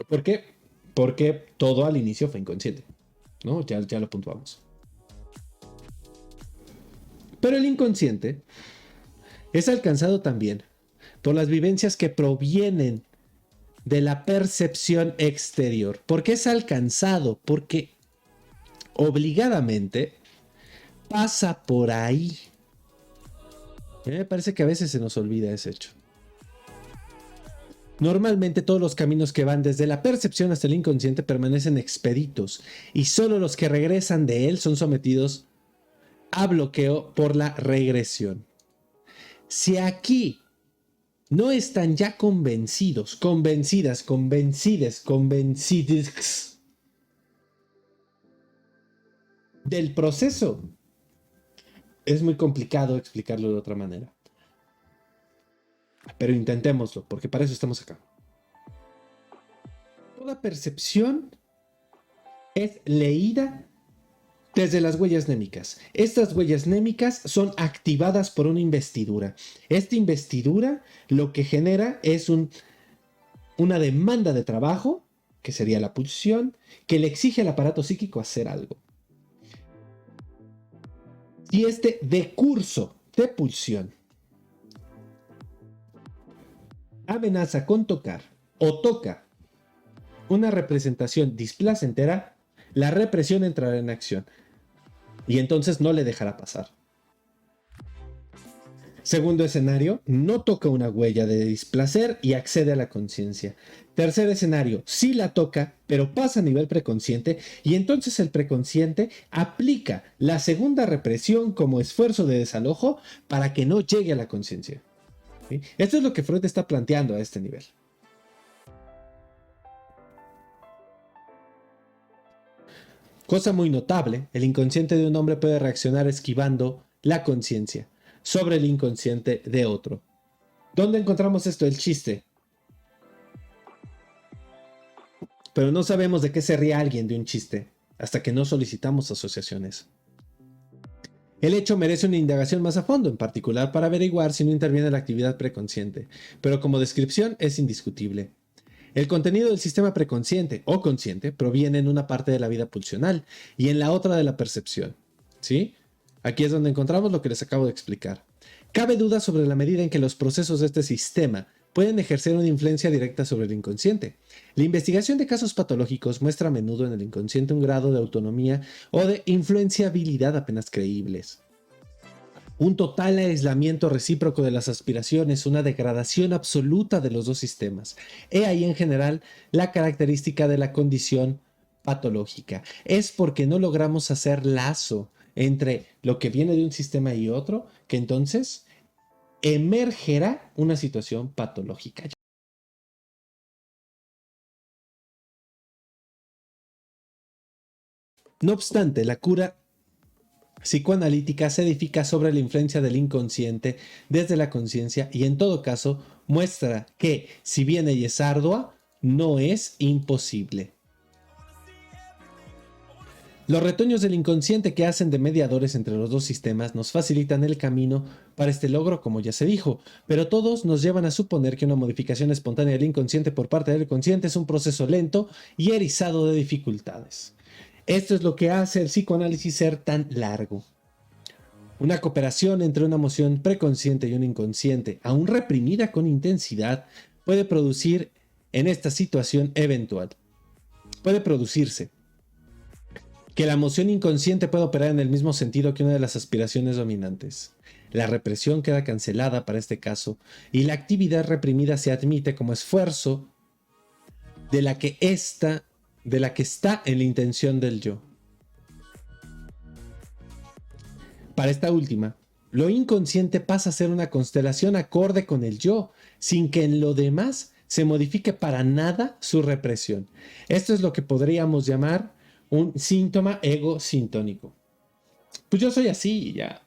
¿por qué? Porque todo al inicio fue inconsciente, ¿no? Ya lo puntuamos. Pero el inconsciente es alcanzado también por las vivencias que provienen de la percepción exterior. ¿Por qué es alcanzado? Porque obligadamente pasa por ahí. A mí me parece que a veces se nos olvida ese hecho. Normalmente todos los caminos que van desde la percepción hasta el inconsciente permanecen expeditos y solo los que regresan de él son sometidos a bloqueo por la regresión. Si aquí no están ya convencidos, convencidas, convencides del proceso, es muy complicado explicarlo de otra manera. Pero intentémoslo, porque para eso estamos acá. Toda percepción es leída desde las huellas némicas. Estas huellas némicas son activadas por una investidura. Esta investidura lo que genera es una demanda de trabajo, que sería la pulsión, que le exige al aparato psíquico hacer algo. Si este decurso de pulsión amenaza con tocar o toca una representación displacentera, la represión entrará en acción y entonces no le dejará pasar. Segundo escenario, no toca una huella de displacer y accede a la conciencia. Tercer escenario, sí la toca, pero pasa a nivel preconsciente y entonces el preconsciente aplica la segunda represión como esfuerzo de desalojo para que no llegue a la conciencia. ¿Sí? Esto es lo que Freud está planteando a este nivel. Cosa muy notable, el inconsciente de un hombre puede reaccionar esquivando la conciencia sobre el inconsciente de otro. ¿Dónde encontramos esto? El chiste. Pero no sabemos de qué se ríe alguien de un chiste hasta que no solicitamos asociaciones. El hecho merece una indagación más a fondo, en particular para averiguar si no interviene la actividad preconsciente, pero como descripción es indiscutible. El contenido del sistema preconsciente o consciente proviene en una parte de la vida pulsional y en la otra de la percepción. ¿Sí? Aquí es donde encontramos lo que les acabo de explicar. Cabe duda sobre la medida en que los procesos de este sistema pueden ejercer una influencia directa sobre el inconsciente. La investigación de casos patológicos muestra a menudo en el inconsciente un grado de autonomía o de influenciabilidad apenas creíbles. Un total aislamiento recíproco de las aspiraciones, una degradación absoluta de los dos sistemas. He ahí en general la característica de la condición patológica. Es porque no logramos hacer lazo entre lo que viene de un sistema y otro, que entonces emergerá una situación patológica. No obstante, la cura psicoanalítica se edifica sobre la influencia del inconsciente desde la conciencia y en todo caso muestra que, si bien ella es ardua, no es imposible. Los retoños del inconsciente que hacen de mediadores entre los dos sistemas nos facilitan el camino para este logro, como ya se dijo, pero todos nos llevan a suponer que una modificación espontánea del inconsciente por parte del consciente es un proceso lento y erizado de dificultades. Esto es lo que hace el psicoanálisis ser tan largo. Una cooperación entre una emoción preconsciente y un inconsciente, aún reprimida con intensidad, puede producir en esta situación eventual. Puede producirse que la emoción inconsciente puede operar en el mismo sentido que una de las aspiraciones dominantes. La represión queda cancelada para este caso y la actividad reprimida se admite como esfuerzo de la que está en la intención del yo. Para esta última, lo inconsciente pasa a ser una constelación acorde con el yo, sin que en lo demás se modifique para nada su represión. Esto es lo que podríamos llamar un síntoma ego-sintónico. Pues yo soy así, ya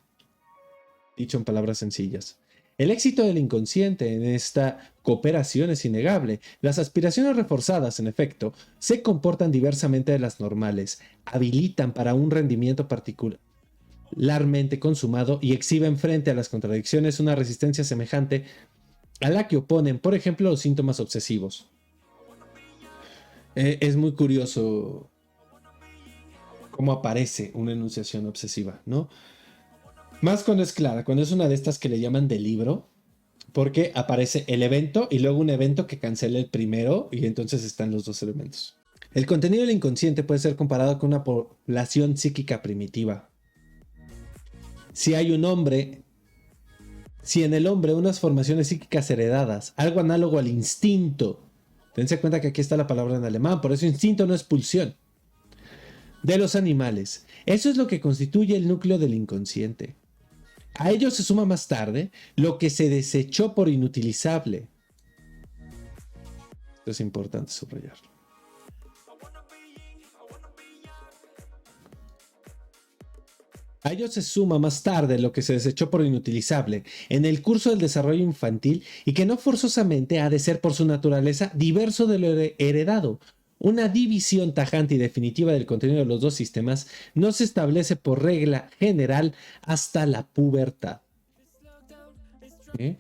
dicho en palabras sencillas. El éxito del inconsciente en esta cooperación es innegable. Las aspiraciones reforzadas, en efecto, se comportan diversamente de las normales, habilitan para un rendimiento particularmente consumado y exhiben frente a las contradicciones una resistencia semejante a la que oponen, por ejemplo, los síntomas obsesivos. Es muy curioso cómo aparece una enunciación obsesiva, ¿no? Más cuando es clara, cuando es una de estas que le llaman de libro, porque aparece el evento y luego un evento que cancela el primero y entonces están los dos elementos. El contenido del inconsciente puede ser comparado con una población psíquica primitiva. Si en el hombre unas formaciones psíquicas heredadas, algo análogo al instinto, dense cuenta que aquí está la palabra en alemán, por eso instinto no es pulsión, de los animales. Eso es lo que constituye el núcleo del inconsciente. A ello se suma más tarde lo que se desechó por inutilizable. Esto es importante subrayarlo. A ello se suma más tarde lo que se desechó por inutilizable en el curso del desarrollo infantil y que no forzosamente ha de ser por su naturaleza diverso de lo heredado. Una división tajante y definitiva del contenido de los dos sistemas no se establece por regla general hasta la pubertad. ¿Eh?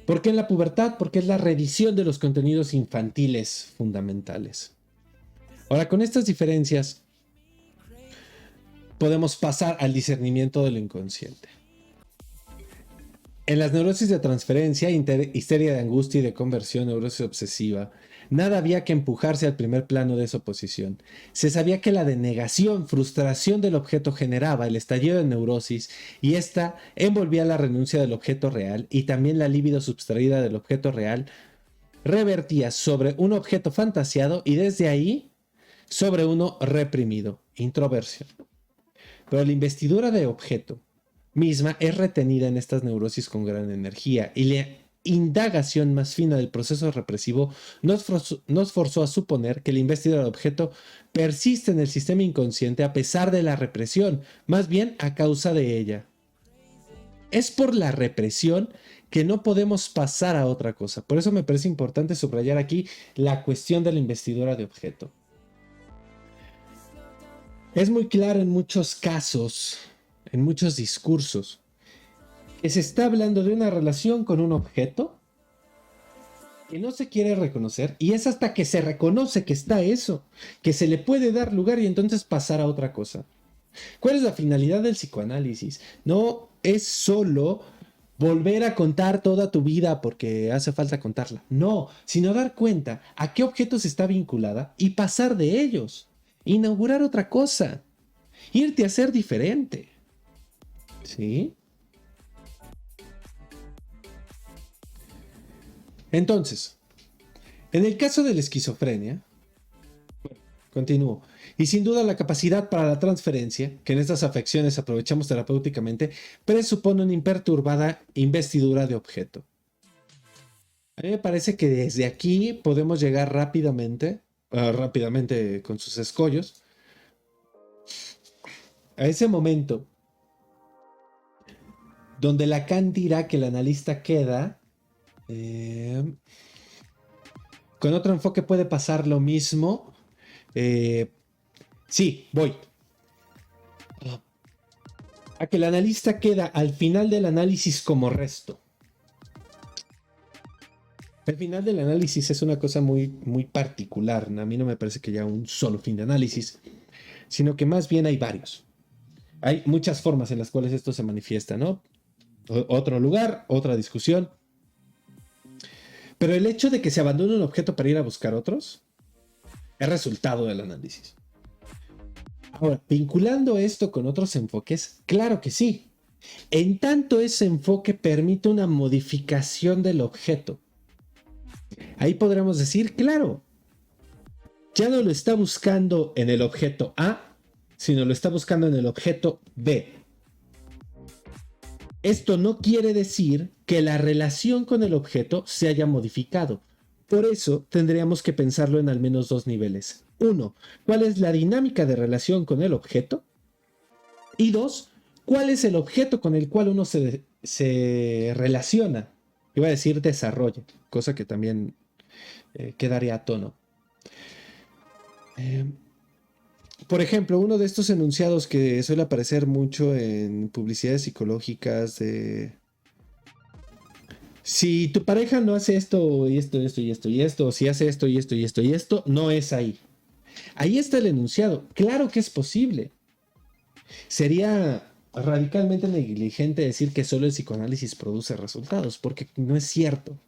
¿Por qué en la pubertad? Porque es la revisión de los contenidos infantiles fundamentales. Ahora, con estas diferencias, podemos pasar al discernimiento de lo inconsciente. En las neurosis de transferencia, histeria de angustia y de conversión, neurosis obsesiva, nada había que empujarse al primer plano de esa oposición. Se sabía que la denegación, frustración del objeto generaba el estallido de neurosis y esta envolvía la renuncia del objeto real y también la libido subtraída del objeto real revertía sobre un objeto fantasiado y desde ahí sobre uno reprimido, introversión. Pero la investidura de objeto misma es retenida en estas neurosis con gran energía y la indagación más fina del proceso represivo nos forzó a suponer que la investidura de objeto persiste en el sistema inconsciente a pesar de la represión, más bien a causa de ella. Es por la represión que no podemos pasar a otra cosa. Por eso me parece importante subrayar aquí la cuestión de la investidura de objeto. Es muy claro en muchos casos, en muchos discursos, que se está hablando de una relación con un objeto que no se quiere reconocer y es hasta que se reconoce que está eso, que se le puede dar lugar y entonces pasar a otra cosa. ¿Cuál es la finalidad del psicoanálisis? No es solo volver a contar toda tu vida porque hace falta contarla. No, sino dar cuenta a qué objetos está vinculada y pasar de ellos. Inaugurar otra cosa. Irte a ser diferente. ¿Sí? Entonces, en el caso de la esquizofrenia, continúo. Y sin duda la capacidad para la transferencia, que en estas afecciones aprovechamos terapéuticamente, presupone una imperturbada investidura de objeto. A mí me parece que desde aquí podemos llegar rápidamente con sus escollos, a ese momento donde Lacan dirá que el analista queda, con otro enfoque puede pasar lo mismo. Sí, voy. A que el analista queda al final del análisis como resto. El final del análisis es una cosa muy, muy particular. A mí no me parece que haya un solo fin de análisis, sino que más bien hay varios. Hay muchas formas en las cuales esto se manifiesta, ¿no? Otro lugar, otra discusión. Pero el hecho de que se abandone un objeto para ir a buscar otros es resultado del análisis. Ahora, vinculando esto con otros enfoques, claro que sí. En tanto ese enfoque permite una modificación del objeto. Ahí podremos decir, claro, ya no lo está buscando en el objeto A, sino lo está buscando en el objeto B. Esto no quiere decir que la relación con el objeto se haya modificado. Por eso tendríamos que pensarlo en al menos dos niveles. Uno, ¿cuál es la dinámica de relación con el objeto? Y dos, ¿cuál es el objeto con el cual uno se relaciona? Iba a decir desarrolla, cosa que también quedaría a tono. Por ejemplo, uno de estos enunciados que suele aparecer mucho en publicidades psicológicas de si tu pareja no hace esto y esto, esto y esto y esto, o si hace esto y esto y esto y esto, no es ahí. Ahí está el enunciado. Claro que es posible. Sería radicalmente negligente decir que solo el psicoanálisis produce resultados, porque no es cierto.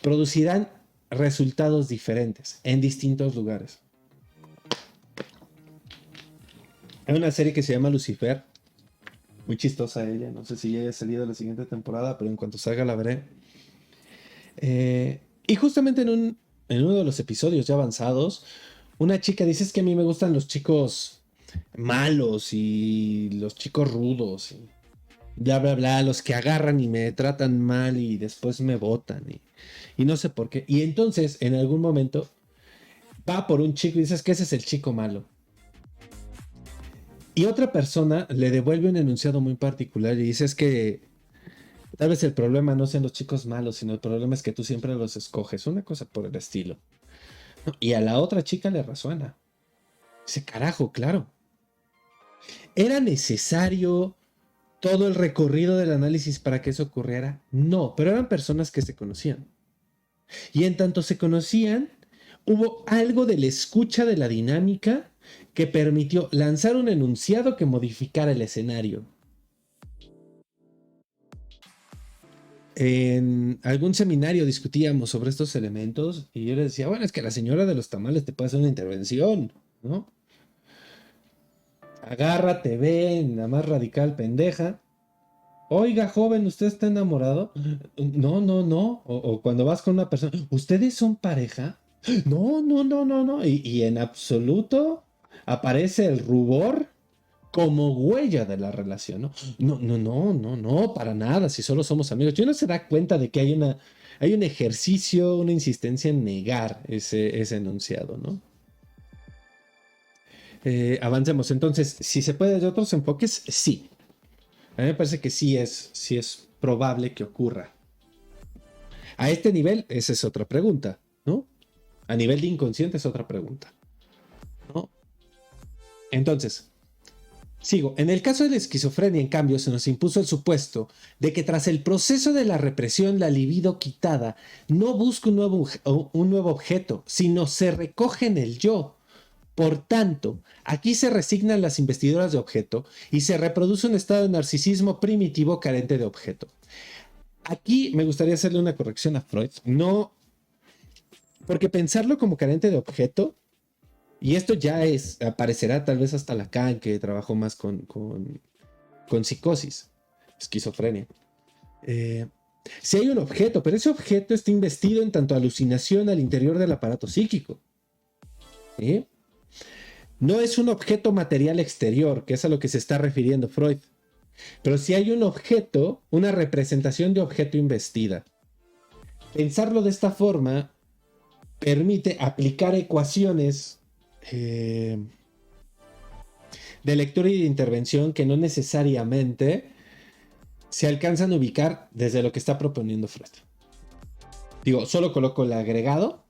Producirán resultados diferentes en distintos lugares. Hay una serie que se llama Lucifer, muy chistosa ella, no sé si ya haya salido la siguiente temporada, pero en cuanto salga la veré. Y justamente en uno de los episodios ya avanzados, una chica dice es que a mí me gustan los chicos malos y los chicos rudos y bla, bla, bla, los que agarran y me tratan mal y después me botan y no sé por qué. Y entonces en algún momento va por un chico y dices que ese es el chico malo. Y otra persona le devuelve un enunciado muy particular y dice es que tal vez el problema no sean los chicos malos, sino el problema es que tú siempre los escoges, una cosa por el estilo. ¿No? Y a la otra chica le resuena. Dice, carajo, claro. ¿Era necesario todo el recorrido del análisis para que eso ocurriera? No, pero eran personas que se conocían. Y en tanto se conocían, hubo algo de la escucha de la dinámica que permitió lanzar un enunciado que modificara el escenario. En algún seminario discutíamos sobre estos elementos y yo le decía, bueno, es que la señora de los tamales te puede hacer una intervención, ¿no? Agarra, te ve, la más radical pendeja. Oiga, joven, ¿usted está enamorado? No, no, no. O cuando vas con una persona, ¿ustedes son pareja? No, no, no, no, no. Y en absoluto aparece el rubor como huella de la relación, ¿no? No, no, no, no, no, para nada, si solo somos amigos. Y uno se da cuenta de que hay un ejercicio, una insistencia en negar ese enunciado, ¿no? Avancemos. Entonces, si se puede de otros enfoques, sí. A mí me parece que sí es probable que ocurra. A este nivel, esa es otra pregunta, ¿no? A nivel de inconsciente es otra pregunta, ¿no? Entonces, sigo. En el caso de la esquizofrenia, en cambio, se nos impuso el supuesto de que tras el proceso de la represión, la libido quitada no busca un nuevo objeto, sino se recoge en el yo. Por tanto, aquí se resignan las investiduras de objeto y se reproduce un estado de narcisismo primitivo carente de objeto. Aquí me gustaría hacerle una corrección a Freud. No, porque pensarlo como carente de objeto, y esto ya aparecerá tal vez hasta Lacan, que trabajó más con psicosis, esquizofrenia. Si hay un objeto, pero ese objeto está investido en tanto alucinación al interior del aparato psíquico. ¿Sí? No es un objeto material exterior, que es a lo que se está refiriendo Freud. Pero si hay un objeto, una representación de objeto investida. Pensarlo de esta forma permite aplicar ecuaciones de lectura y de intervención que no necesariamente se alcanzan a ubicar desde lo que está proponiendo Freud. Digo, solo coloco el agregado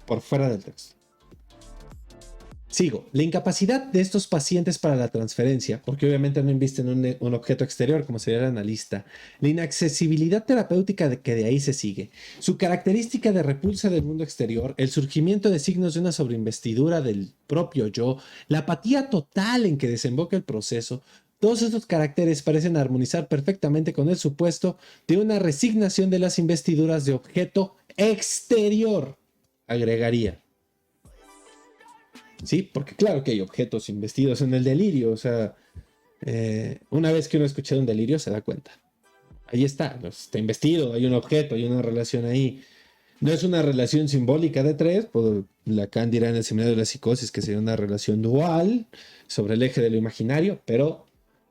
por fuera del texto. Sigo. La incapacidad de estos pacientes para la transferencia, porque obviamente no invisten en un objeto exterior como sería el analista. La inaccesibilidad terapéutica que de ahí se sigue. Su característica de repulsa del mundo exterior, el surgimiento de signos de una sobreinvestidura del propio yo, la apatía total en que desemboca el proceso. Todos estos caracteres parecen armonizar perfectamente con el supuesto de una resignación de las investiduras de objeto exterior, agregaría. Sí, porque claro que hay objetos investidos en el delirio, o sea, una vez que uno ha escuchado un delirio se da cuenta. Ahí está investido, hay un objeto, hay una relación ahí. No es una relación simbólica de tres, pues Lacan dirá en el seminario de la psicosis que sería una relación dual sobre el eje de lo imaginario, pero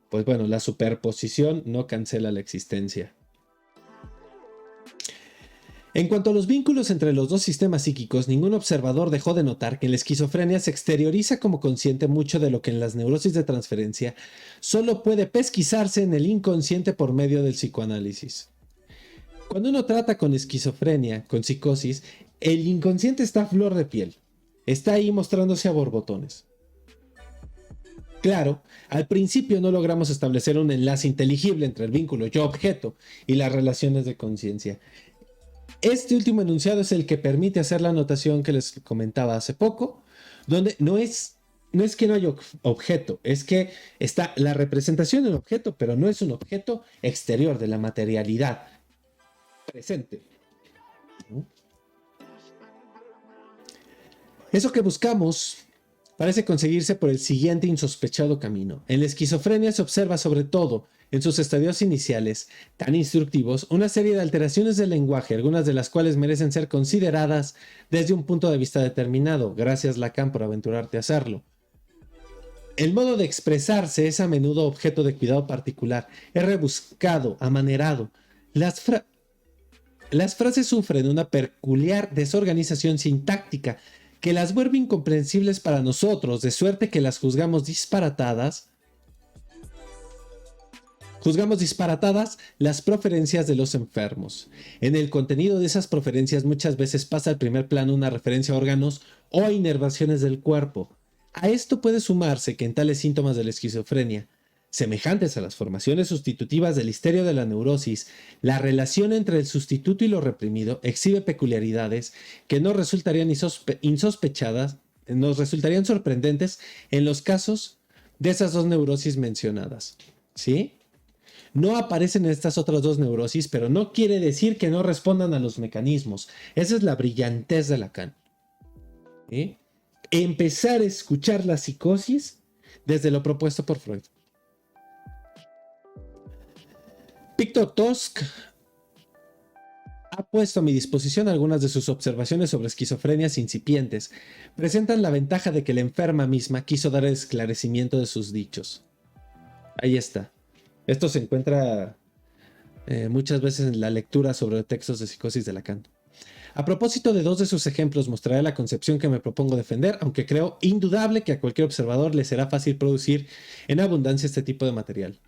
pues bueno, la superposición no cancela la existencia. En cuanto a los vínculos entre los dos sistemas psíquicos, ningún observador dejó de notar que en la esquizofrenia se exterioriza como consciente mucho de lo que en las neurosis de transferencia solo puede pesquisarse en el inconsciente por medio del psicoanálisis. Cuando uno trata con esquizofrenia, con psicosis, el inconsciente está a flor de piel. Está ahí mostrándose a borbotones. Claro, al principio no logramos establecer un enlace inteligible entre el vínculo yo-objeto y las relaciones de conciencia. Este último enunciado es el que permite hacer la anotación que les comentaba hace poco, donde no es que no haya objeto, es que está la representación de un objeto, pero no es un objeto exterior de la materialidad presente. Eso que buscamos parece conseguirse por el siguiente insospechado camino. En la esquizofrenia se observa sobre todo en sus estadios iniciales, tan instructivos, una serie de alteraciones del lenguaje, algunas de las cuales merecen ser consideradas desde un punto de vista determinado. Gracias Lacan por aventurarte a hacerlo. El modo de expresarse es a menudo objeto de cuidado particular, es rebuscado, amanerado. Las frases sufren una peculiar desorganización sintáctica que las vuelve incomprensibles para nosotros, de suerte que las juzgamos disparatadas las preferencias de los enfermos. En el contenido de esas preferencias muchas veces pasa al primer plano una referencia a órganos o inervaciones del cuerpo. A esto puede sumarse que en tales síntomas de la esquizofrenia, semejantes a las formaciones sustitutivas del histerio de la neurosis, la relación entre el sustituto y lo reprimido exhibe peculiaridades que nos resultarían insospechadas, nos resultarían sorprendentes en los casos de esas dos neurosis mencionadas. ¿Sí? No aparecen en estas otras dos neurosis, pero no quiere decir que no respondan a los mecanismos. Esa es la brillantez de Lacan. ¿Sí? Empezar a escuchar la psicosis desde lo propuesto por Freud. Victor Tusk ha puesto a mi disposición algunas de sus observaciones sobre esquizofrenias incipientes. Presentan la ventaja de que la enferma misma quiso dar el esclarecimiento de sus dichos. Ahí está. Esto se encuentra muchas veces en la lectura sobre textos de psicosis de Lacan. A propósito de dos de sus ejemplos, mostraré la concepción que me propongo defender, aunque creo indudable que a cualquier observador le será fácil producir en abundancia este tipo de material.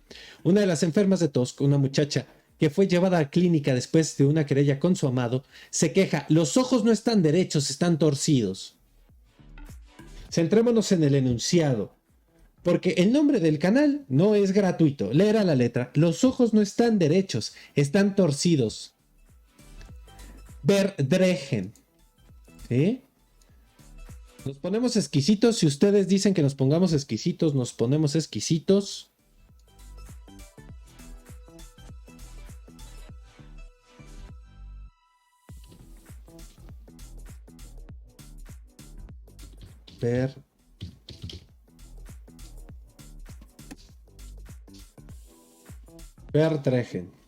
Una de las enfermas de Tusk, una muchacha que fue llevada a clínica después de una querella con su amado, se queja: los ojos no están derechos, están torcidos. Centrémonos en el enunciado, porque el nombre del canal no es gratuito. Leer a la letra: los ojos no están derechos, están torcidos. Verdregen. ¿Sí? Nos ponemos exquisitos. Si ustedes dicen que nos pongamos exquisitos, nos ponemos exquisitos. Verdregen.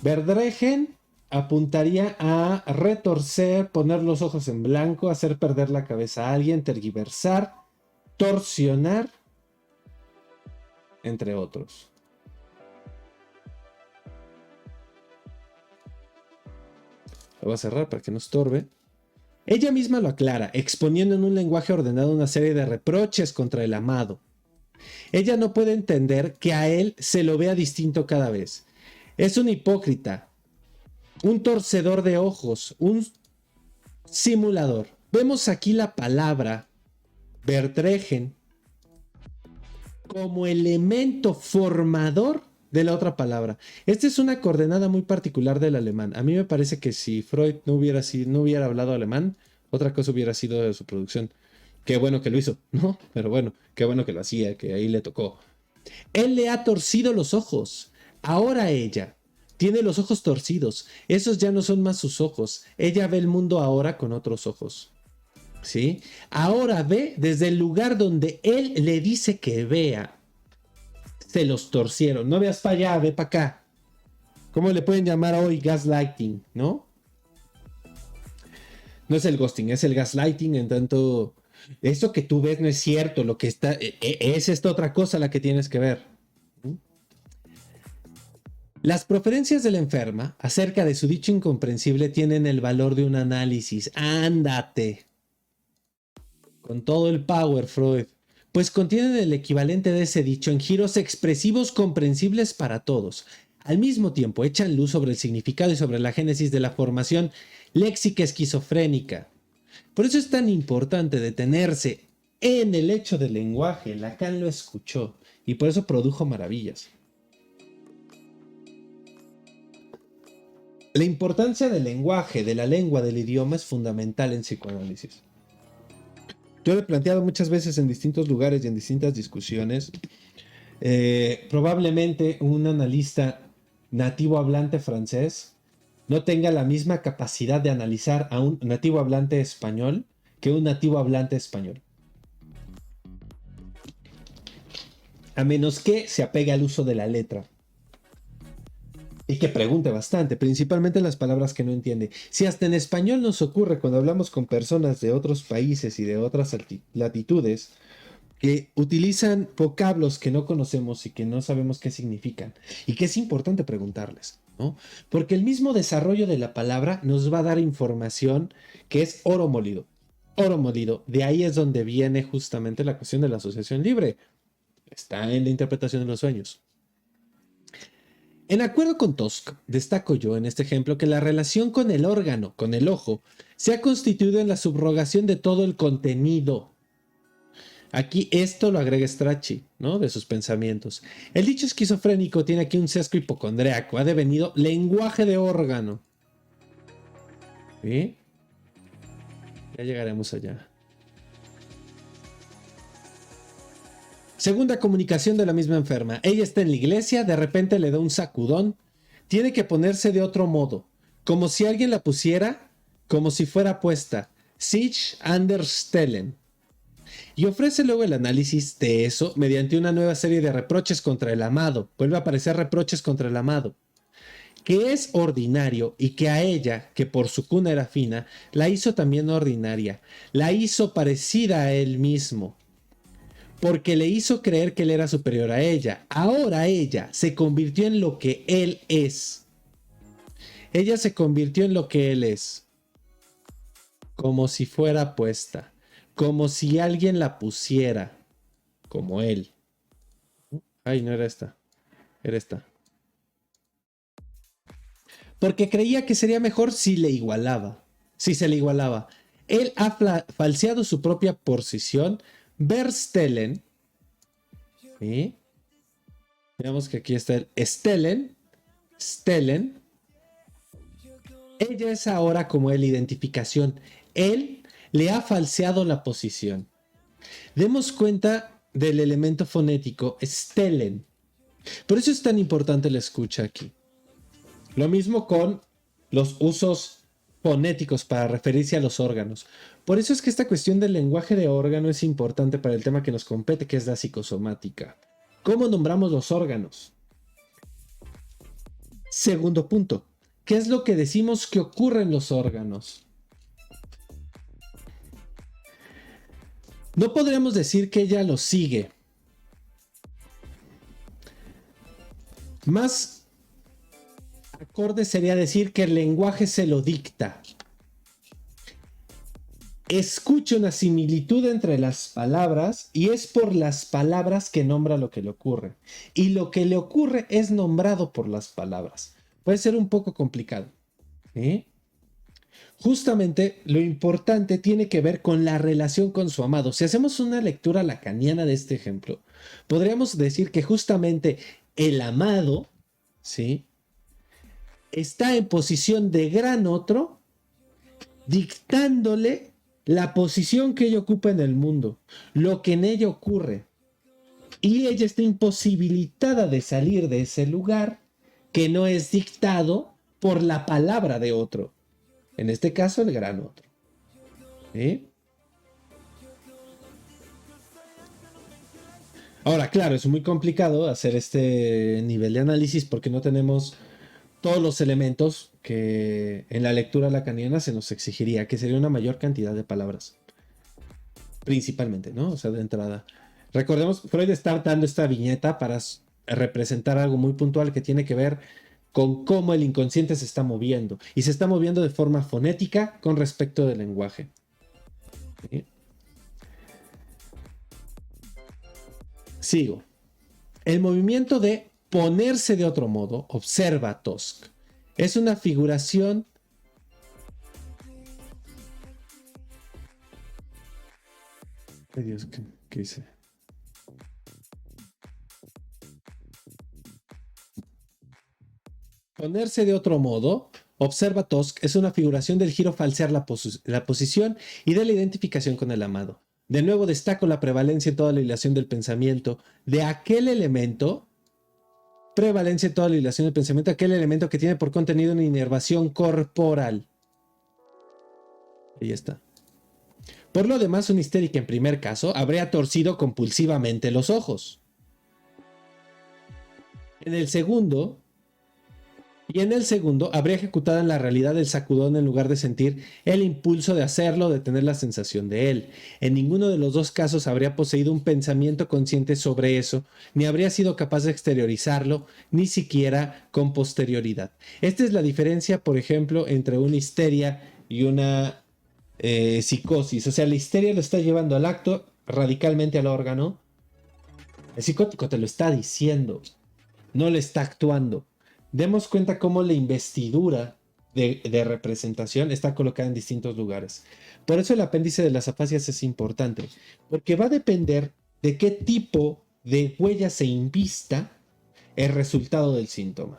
Verdregen apuntaría a retorcer, poner los ojos en blanco, hacer perder la cabeza a alguien, tergiversar, torsionar, entre otros. Lo voy a cerrar para que no estorbe. Ella misma lo aclara, exponiendo en un lenguaje ordenado una serie de reproches contra el amado. Ella no puede entender que a él se lo vea distinto cada vez. Es un hipócrita, un torcedor de ojos, un simulador. Vemos aquí la palabra Vertregen como elemento formador de la otra palabra. Esta es una coordenada muy particular del alemán. A mí me parece que si Freud no hubiera hablado alemán, otra cosa hubiera sido de su producción. Qué bueno que lo hizo, ¿no? Pero bueno, qué bueno que lo hacía, que ahí le tocó. Él le ha torcido los ojos. Ahora ella tiene los ojos torcidos. Esos ya no son más sus ojos. Ella ve el mundo ahora con otros ojos. ¿Sí? Ahora ve desde el lugar donde él le dice que vea. Se los torcieron. No veas para allá, ve para acá. ¿Cómo le pueden llamar hoy? Gaslighting, ¿no? No es el ghosting, es el gaslighting. En tanto, eso que tú ves no es cierto. Lo que está, es esta otra cosa la que tienes que ver. Las preferencias de la enferma acerca de su dicho incomprensible tienen el valor de un análisis. Ándate. Con todo el power, Freud. Pues contienen el equivalente de ese dicho en giros expresivos comprensibles para todos. Al mismo tiempo, echan luz sobre el significado y sobre la génesis de la formación léxica esquizofrénica. Por eso es tan importante detenerse en el hecho del lenguaje. Lacan lo escuchó y por eso produjo maravillas. La importancia del lenguaje, de la lengua, del idioma es fundamental en psicoanálisis. Yo lo he planteado muchas veces en distintos lugares y en distintas discusiones. Probablemente un analista nativo hablante francés no tenga la misma capacidad de analizar a un nativo hablante español que un nativo hablante español. A menos que se apegue al uso de la letra. Y que pregunte bastante, principalmente las palabras que no entiende. Si hasta en español nos ocurre cuando hablamos con personas de otros países y de otras latitudes, que utilizan vocablos que no conocemos y que no sabemos qué significan, y que es importante preguntarles, ¿no? Porque el mismo desarrollo de la palabra nos va a dar información que es oro molido. Oro molido. De ahí es donde viene justamente la cuestión de la asociación libre. Está en la interpretación de los sueños. En acuerdo con Tusk, destaco yo en este ejemplo que la relación con el órgano, con el ojo, se ha constituido en la subrogación de todo el contenido. Aquí esto lo agrega Strachey, ¿no? De sus pensamientos. El dicho esquizofrénico tiene aquí un sesgo hipocondriaco, ha devenido lenguaje de órgano. ¿Sí? Ya llegaremos allá. Segunda comunicación de la misma enferma. Ella está en la iglesia, de repente le da un sacudón. Tiene que ponerse de otro modo. Como si alguien la pusiera, como si fuera puesta. Sich Anderstellen. Y ofrece luego el análisis de eso mediante una nueva serie de reproches contra el amado. Vuelve a aparecer reproches contra el amado. Que es ordinario y que a ella, que por su cuna era fina, la hizo también ordinaria. La hizo parecida a él mismo. Porque le hizo creer que él era superior a ella. Ahora ella se convirtió en lo que él es. Ella se convirtió en lo que él es. Como si fuera puesta. Como si alguien la pusiera. Como él. Ay, no era esta. Era esta. Porque creía que sería mejor si le igualaba. Si se le igualaba. Él ha falseado su propia posición. Verstellen. ¿Sí? Veamos que aquí está el Stellen. Stellen. Ella es ahora como él, identificación. Él le ha falseado la posición. Demos cuenta del elemento fonético Stellen. Por eso es tan importante la escucha aquí. Lo mismo con los usos fonéticos para referirse a los órganos. Por eso es que esta cuestión del lenguaje de órgano es importante para el tema que nos compete, que es la psicosomática. ¿Cómo nombramos los órganos? Segundo punto. ¿Qué es lo que decimos que ocurre en los órganos? No podríamos decir que ella los sigue. Más acorde sería decir que el lenguaje se lo dicta. escucha una similitud entre las palabras y es por las palabras que nombra lo que le ocurre. Y lo que le ocurre es nombrado por las palabras. Puede ser un poco complicado. ¿Eh? Justamente lo importante tiene que ver con la relación con su amado. Si hacemos una lectura lacaniana de este ejemplo, podríamos decir que justamente el amado, ¿sí?, está en posición de gran otro, dictándole la posición que ella ocupa en el mundo, lo que en ella ocurre. Y ella está imposibilitada de salir de ese lugar que no es dictado por la palabra de otro. En este caso, el gran otro. ¿Sí? Ahora, claro, es muy complicado hacer este nivel de análisis porque no tenemos todos los elementos que en la lectura lacaniana se nos exigiría, que sería una mayor cantidad de palabras. Principalmente, ¿no? O sea, de entrada. Recordemos, Freud está dando esta viñeta para representar algo muy puntual que tiene que ver con cómo el inconsciente se está moviendo. Y se está moviendo de forma fonética con respecto del lenguaje. ¿Sí? Sigo. El movimiento de ponerse de otro modo, observa Tosk, es una figuración ay Dios, ¿qué hice? Ponerse de otro modo, observa Tosk, es una figuración del giro falsear la posición y de la identificación con el amado. De nuevo destaco la prevalencia en toda la hilación del pensamiento de aquel elemento, prevalencia en toda la hilación del pensamiento, aquel elemento que tiene por contenido una inervación corporal. Ahí está. Por lo demás, una histérica en primer caso habría torcido compulsivamente los ojos. En el segundo habría ejecutado en la realidad el sacudón en lugar de sentir el impulso de hacerlo, de tener la sensación de él. En ninguno de los dos casos habría poseído un pensamiento consciente sobre eso, ni habría sido capaz de exteriorizarlo, ni siquiera con posterioridad. Esta es la diferencia, por ejemplo, entre una histeria y una psicosis. O sea, la histeria lo está llevando al acto, radicalmente al órgano. El psicótico te lo está diciendo, no le está actuando. Demos cuenta cómo la investidura de representación está colocada en distintos lugares. Por eso el apéndice de las afasias es importante, porque va a depender de qué tipo de huella se invista el resultado del síntoma.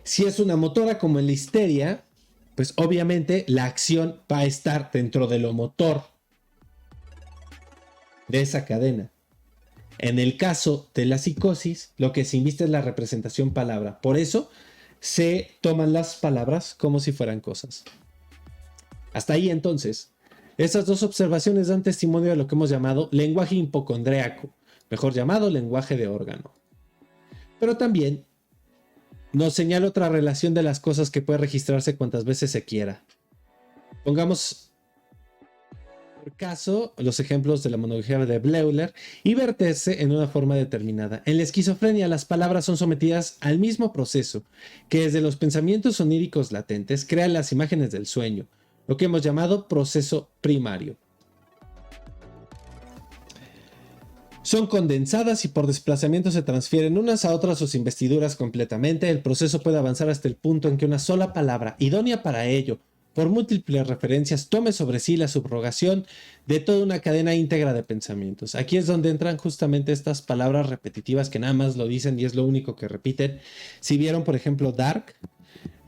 Si es una motora como en la histeria, pues obviamente la acción va a estar dentro de lo motor de esa cadena. En el caso de la psicosis, lo que se inviste es la representación palabra. Por eso se toman las palabras como si fueran cosas. Hasta ahí entonces, esas dos observaciones dan testimonio de lo que hemos llamado lenguaje hipocondríaco, mejor llamado lenguaje de órgano. Pero también nos señala otra relación de las cosas que puede registrarse cuantas veces se quiera. Pongamos por caso los ejemplos de la monología de Bleuler y verterse en una forma determinada. En la esquizofrenia las palabras son sometidas al mismo proceso que desde los pensamientos oníricos latentes crean las imágenes del sueño, lo que hemos llamado proceso primario. Son condensadas y por desplazamiento se transfieren unas a otras sus investiduras completamente. El proceso puede avanzar hasta el punto en que una sola palabra, idónea para ello, por múltiples referencias, tome sobre sí la subrogación de toda una cadena íntegra de pensamientos. Aquí es donde entran justamente estas palabras repetitivas que nada más lo dicen y es lo único que repiten. Si vieron, por ejemplo, Dark,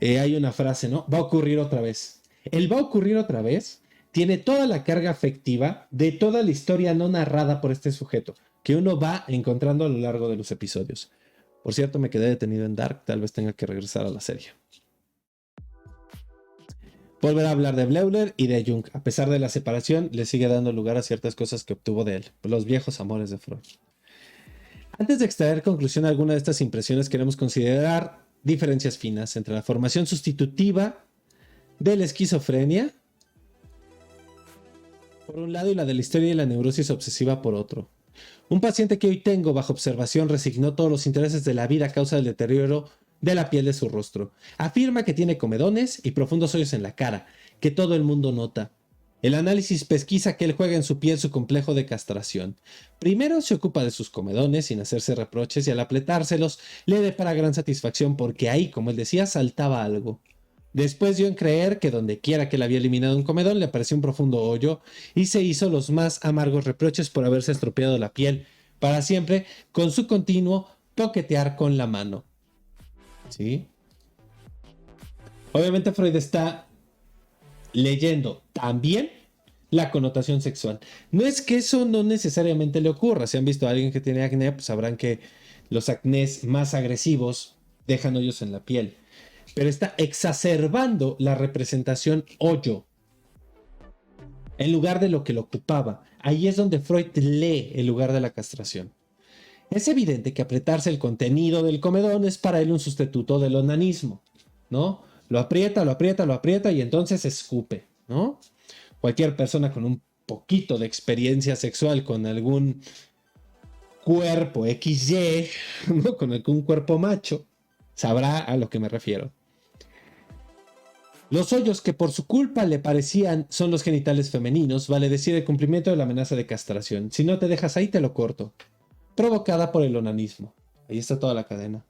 hay una frase, ¿no? Va a ocurrir otra vez. El va a ocurrir otra vez tiene toda la carga afectiva de toda la historia no narrada por este sujeto, que uno va encontrando a lo largo de los episodios. Por cierto, me quedé detenido en Dark, tal vez tenga que regresar a la serie. Volver a hablar de Bleuler y de Jung. A pesar de la separación, le sigue dando lugar a ciertas cosas que obtuvo de él, los viejos amores de Freud. Antes de extraer conclusión a alguna de estas impresiones, queremos considerar diferencias finas entre la formación sustitutiva de la esquizofrenia, por un lado, y la de la histeria y la neurosis obsesiva por otro. Un paciente que hoy tengo bajo observación resignó todos los intereses de la vida a causa del deterioro de la piel de su rostro. Afirma que tiene comedones y profundos hoyos en la cara, que todo el mundo nota. El análisis pesquisa que él juega en su piel su complejo de castración. Primero se ocupa de sus comedones sin hacerse reproches y al apretárselos le depara gran satisfacción porque ahí, como él decía, saltaba algo. Después dio en creer que donde quiera que le había eliminado un comedón le apareció un profundo hoyo y se hizo los más amargos reproches por haberse estropeado la piel para siempre con su continuo toquetear con la mano. ¿Sí? Obviamente Freud está leyendo también la connotación sexual. No es que eso no necesariamente le ocurra. Si han visto a alguien que tiene acné, pues sabrán que los acnés más agresivos dejan hoyos en la piel. Pero está exacerbando la representación hoyo en lugar de lo que lo ocupaba. Ahí es donde Freud lee el lugar de la castración. Es evidente que apretarse el contenido del comedón es para él un sustituto del onanismo, ¿no? Lo aprieta, lo aprieta, lo aprieta y entonces escupe, ¿no? Cualquier persona con un poquito de experiencia sexual con algún cuerpo XY, ¿no? Con algún cuerpo macho, sabrá a lo que me refiero. Los hoyos que por su culpa le parecían son los genitales femeninos, vale decir el cumplimiento de la amenaza de castración. Si no te dejas ahí, te lo corto. Provocada por el onanismo. Ahí está toda la cadena.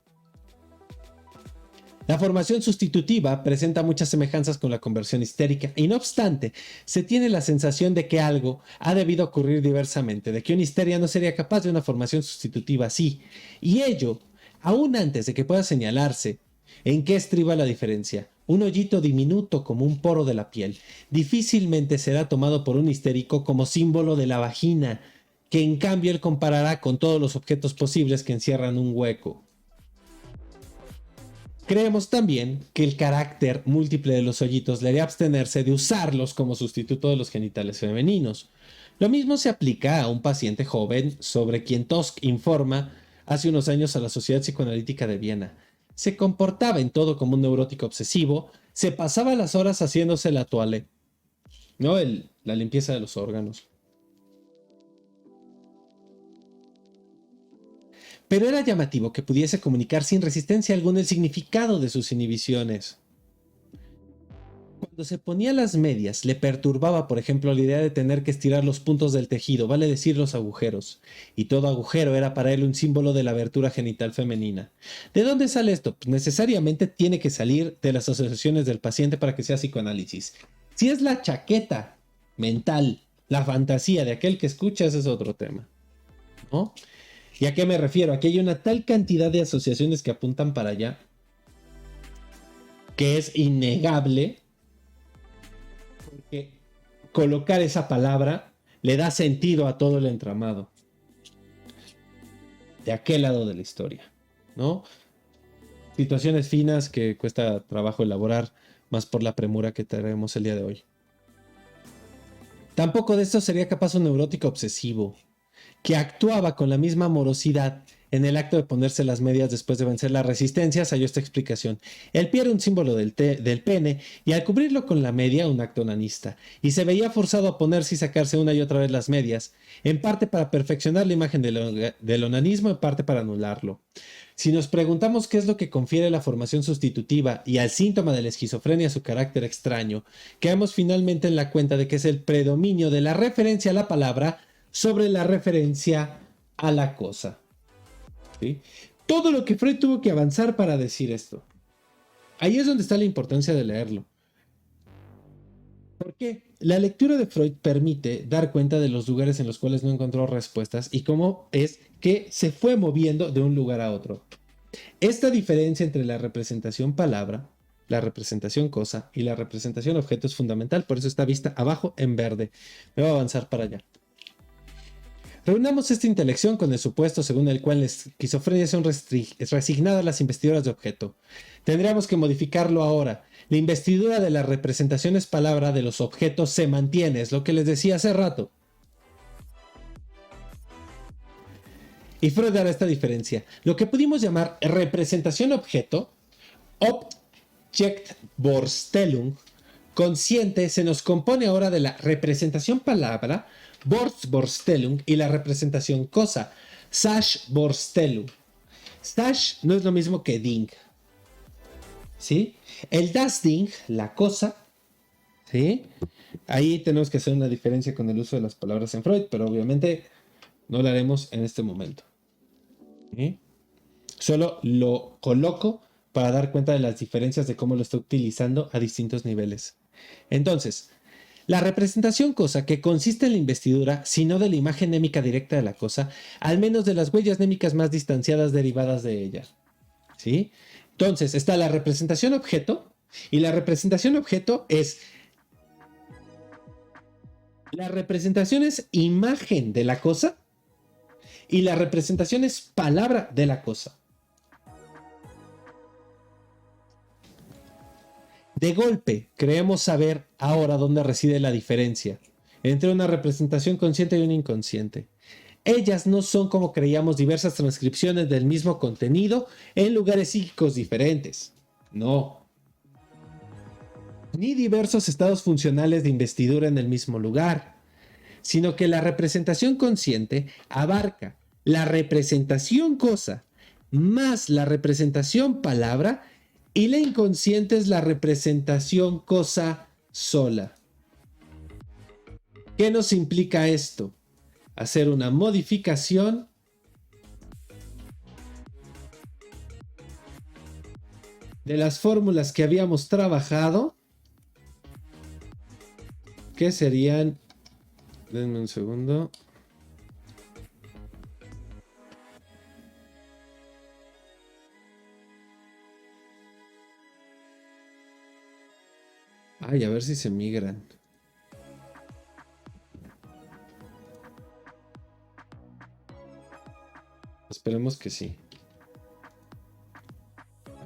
La formación sustitutiva presenta muchas semejanzas con la conversión histérica y no obstante, se tiene la sensación de que algo ha debido ocurrir diversamente, de que una histeria no sería capaz de una formación sustitutiva así, y ello, aún antes de que pueda señalarse en qué estriba la diferencia. Un hoyito diminuto como un poro de la piel difícilmente será tomado por un histérico como símbolo de la vagina, que en cambio él comparará con todos los objetos posibles que encierran un hueco. Creemos también que el carácter múltiple de los hoyitos le haría abstenerse de usarlos como sustituto de los genitales femeninos. Lo mismo se aplica a un paciente joven sobre quien Tosk informa hace unos años a la Sociedad Psicoanalítica de Viena. Se comportaba en todo como un neurótico obsesivo, se pasaba las horas haciéndose la toilette, ¿no? La limpieza de los órganos. Pero era llamativo que pudiese comunicar sin resistencia alguna el significado de sus inhibiciones. Cuando se ponía las medias, le perturbaba, por ejemplo, la idea de tener que estirar los puntos del tejido, vale decir los agujeros, y todo agujero era para él un símbolo de la abertura genital femenina. ¿De dónde sale esto? Pues necesariamente tiene que salir de las asociaciones del paciente para que sea psicoanálisis. Si es la chaqueta mental, la fantasía de aquel que escucha, ese es otro tema, ¿no? ¿Y a qué me refiero? Aquí hay una tal cantidad de asociaciones que apuntan para allá que es innegable porque colocar esa palabra le da sentido a todo el entramado de aquel lado de la historia, ¿no? Situaciones finas que cuesta trabajo elaborar, más por la premura que tenemos el día de hoy. Tampoco de esto sería capaz un neurótico obsesivo, que actuaba con la misma morosidad en el acto de ponerse las medias después de vencer las resistencias. Halló esta explicación. El pie era un símbolo del pene y al cubrirlo con la media un acto onanista, y se veía forzado a ponerse y sacarse una y otra vez las medias, en parte para perfeccionar la imagen del onanismo, en parte para anularlo. Si nos preguntamos qué es lo que confiere la formación sustitutiva y al síntoma de la esquizofrenia su carácter extraño, caemos finalmente en la cuenta de que es el predominio de la referencia a la palabra sobre la referencia a la cosa. ¿Sí? Todo lo que Freud tuvo que avanzar para decir esto. Ahí es donde está la importancia de leerlo. Porque la lectura de Freud permite dar cuenta de los lugares en los cuales no encontró respuestas y cómo es que se fue moviendo de un lugar a otro. Esta diferencia entre la representación palabra, la representación cosa y la representación objeto es fundamental, por eso está vista abajo en verde. Me voy a avanzar para allá. Reunamos esta intelección con el supuesto según el cual la esquizofrenia son resignadas las investiduras de objeto. Tendríamos que modificarlo ahora. La investidura de las representaciones palabra de los objetos se mantiene, es lo que les decía hace rato. Y Freud hará esta diferencia. Lo que pudimos llamar representación objeto, Objektvorstellung, consciente, se nos compone ahora de la representación palabra, Wortvorstellung, y la representación cosa, Sachvorstellung. Sach no es lo mismo que Ding. ¿Sí? El Das Ding, la cosa, ¿Sí? Ahí tenemos que hacer una diferencia con el uso de las palabras en Freud, pero obviamente no lo haremos en este momento. ¿Sí? Solo lo coloco para dar cuenta de las diferencias de cómo lo está utilizando a distintos niveles. Entonces, la representación cosa, que consiste en la investidura, sino de la imagen némica directa de la cosa, al menos de las huellas némicas más distanciadas derivadas de ella. ¿Sí? Entonces, está la representación objeto, y la representación objeto es... La representación es imagen de la cosa, y la representación es palabra de la cosa. De golpe, creemos saber ahora dónde reside la diferencia entre una representación consciente y una inconsciente. Ellas no son, como creíamos, diversas transcripciones del mismo contenido en lugares psíquicos diferentes. No. Ni diversos estados funcionales de investidura en el mismo lugar, sino que la representación consciente abarca la representación cosa más la representación palabra, y la inconsciente es la representación cosa sola. ¿Qué nos implica esto? Hacer una modificación de las fórmulas que habíamos trabajado, que serían... Denme un segundo. Ay, a ver si se migran. Esperemos que sí.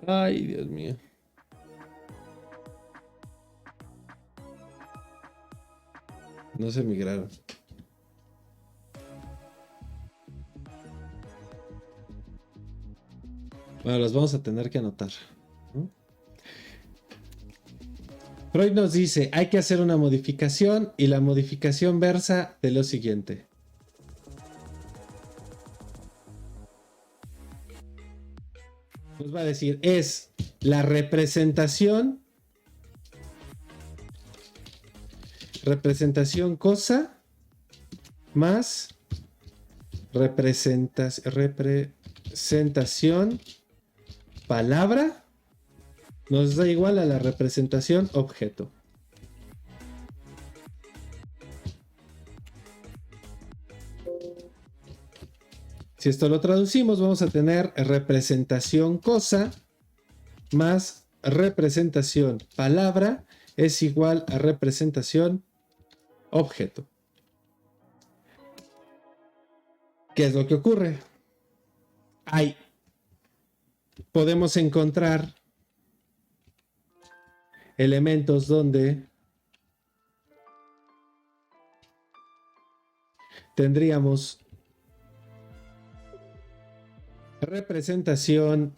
Ay, Dios mío. No se migraron. Bueno, los vamos a tener que anotar, ¿no? Freud nos dice, hay que hacer una modificación, y la modificación versa de lo siguiente. Nos va a decir, es la representación cosa más representación palabra, nos da igual a la representación objeto. Si esto lo traducimos, vamos a tener representación cosa más representación palabra es igual a representación objeto. ¿Qué es lo que ocurre? Ahí podemos encontrar elementos donde tendríamos representación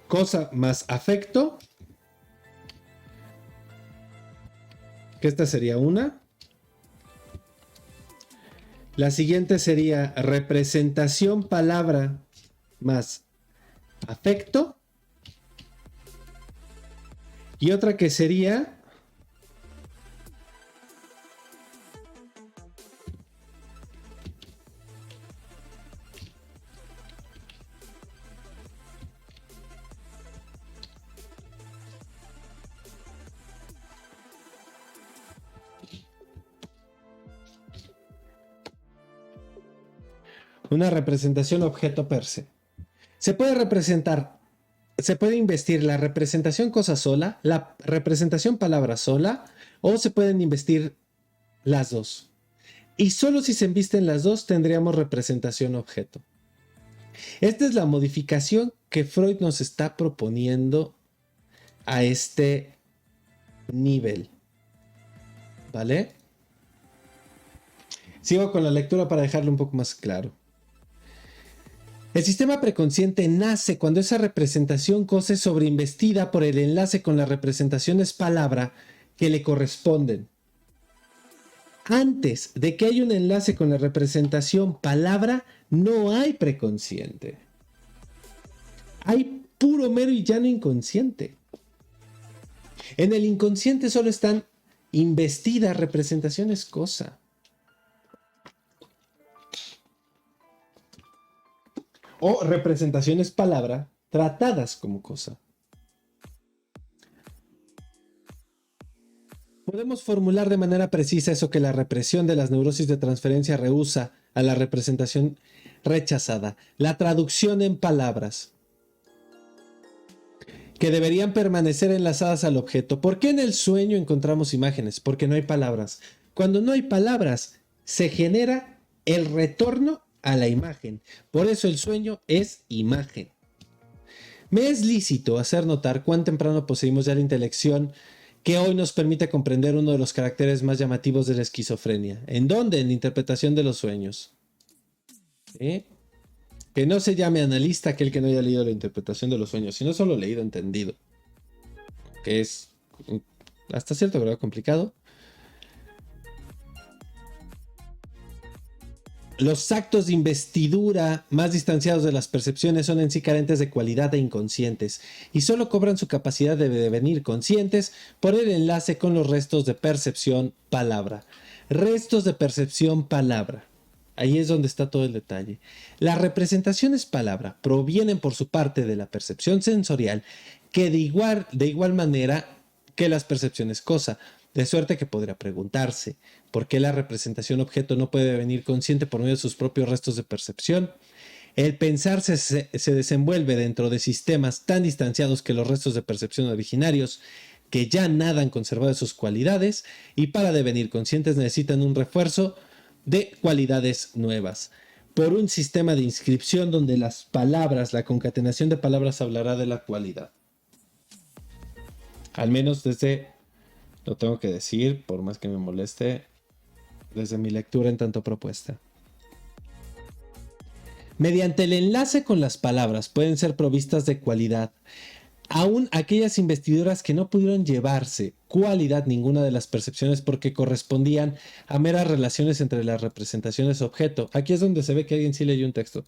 cosa más afecto, que esta sería una. La siguiente sería representación palabra más afecto. Y otra que sería una representación objeto per se. Se puede representar, se puede investir la representación cosa sola, la representación palabra sola, o se pueden investir las dos. Y solo si se invisten las dos tendríamos representación objeto. Esta es la modificación que Freud nos está proponiendo a este nivel. ¿Vale? Sigo con la lectura para dejarlo un poco más claro. El sistema preconsciente nace cuando esa representación cosa es sobreinvestida por el enlace con las representaciones palabra que le corresponden. Antes de que haya un enlace con la representación palabra, no hay preconsciente. Hay puro, mero y llano inconsciente. En el inconsciente solo están investidas, representaciones, cosa. O representaciones palabra tratadas como cosa. Podemos formular de manera precisa eso que la represión de las neurosis de transferencia rehúsa a la representación rechazada, la traducción en palabras, que deberían permanecer enlazadas al objeto. ¿Por qué en el sueño encontramos imágenes? Porque no hay palabras. Cuando no hay palabras, se genera el retorno a la imagen. Por eso el sueño es imagen. Me es lícito hacer notar cuán temprano poseímos ya la intelección que hoy nos permite comprender uno de los caracteres más llamativos de la esquizofrenia. ¿En dónde? En la interpretación de los sueños. ¿Sí? Que no se llame analista aquel que no haya leído la interpretación de los sueños, sino solo leído, entendido. Que es hasta cierto grado complicado. Los actos de investidura más distanciados de las percepciones son en sí carentes de cualidad e inconscientes, y solo cobran su capacidad de devenir conscientes por el enlace con los restos de percepción palabra. Restos de percepción palabra. Ahí es donde está todo el detalle. Las representaciones palabra provienen por su parte de la percepción sensorial, que de igual manera que las percepciones cosa. De suerte que podría preguntarse, ¿por qué la representación objeto no puede devenir consciente por medio de sus propios restos de percepción? El pensar se desenvuelve dentro de sistemas tan distanciados que los restos de percepción originarios, que ya nada han conservado de sus cualidades, y para devenir conscientes necesitan un refuerzo de cualidades nuevas. Por un sistema de inscripción donde las palabras, la concatenación de palabras hablará de la cualidad. Al menos desde... Lo tengo que decir, por más que me moleste, desde mi lectura en tanto propuesta. Mediante el enlace con las palabras pueden ser provistas de cualidad, aún aquellas investiduras que no pudieron llevarse cualidad ninguna de las percepciones porque correspondían a meras relaciones entre las representaciones objeto. Aquí es donde se ve que alguien sí leyó un texto.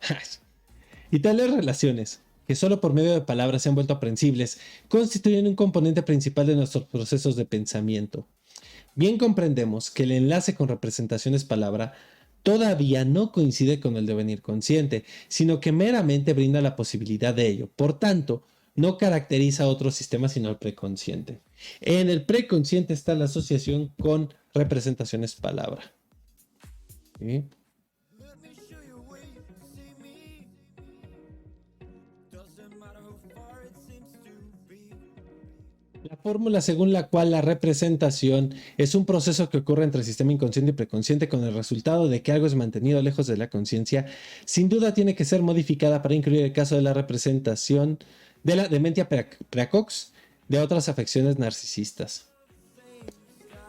Y tales relaciones, que solo por medio de palabras se han vuelto aprensibles, constituyen un componente principal de nuestros procesos de pensamiento. Bien comprendemos que el enlace con representaciones palabra todavía no coincide con el devenir consciente, sino que meramente brinda la posibilidad de ello. Por tanto, no caracteriza otro sistema sino el preconsciente. En el preconsciente está la asociación con representaciones palabra. ¿Sí? La fórmula según la cual la representación es un proceso que ocurre entre el sistema inconsciente y preconsciente con el resultado de que algo es mantenido lejos de la conciencia, sin duda tiene que ser modificada para incluir el caso de la representación de la demencia precox de otras afecciones narcisistas.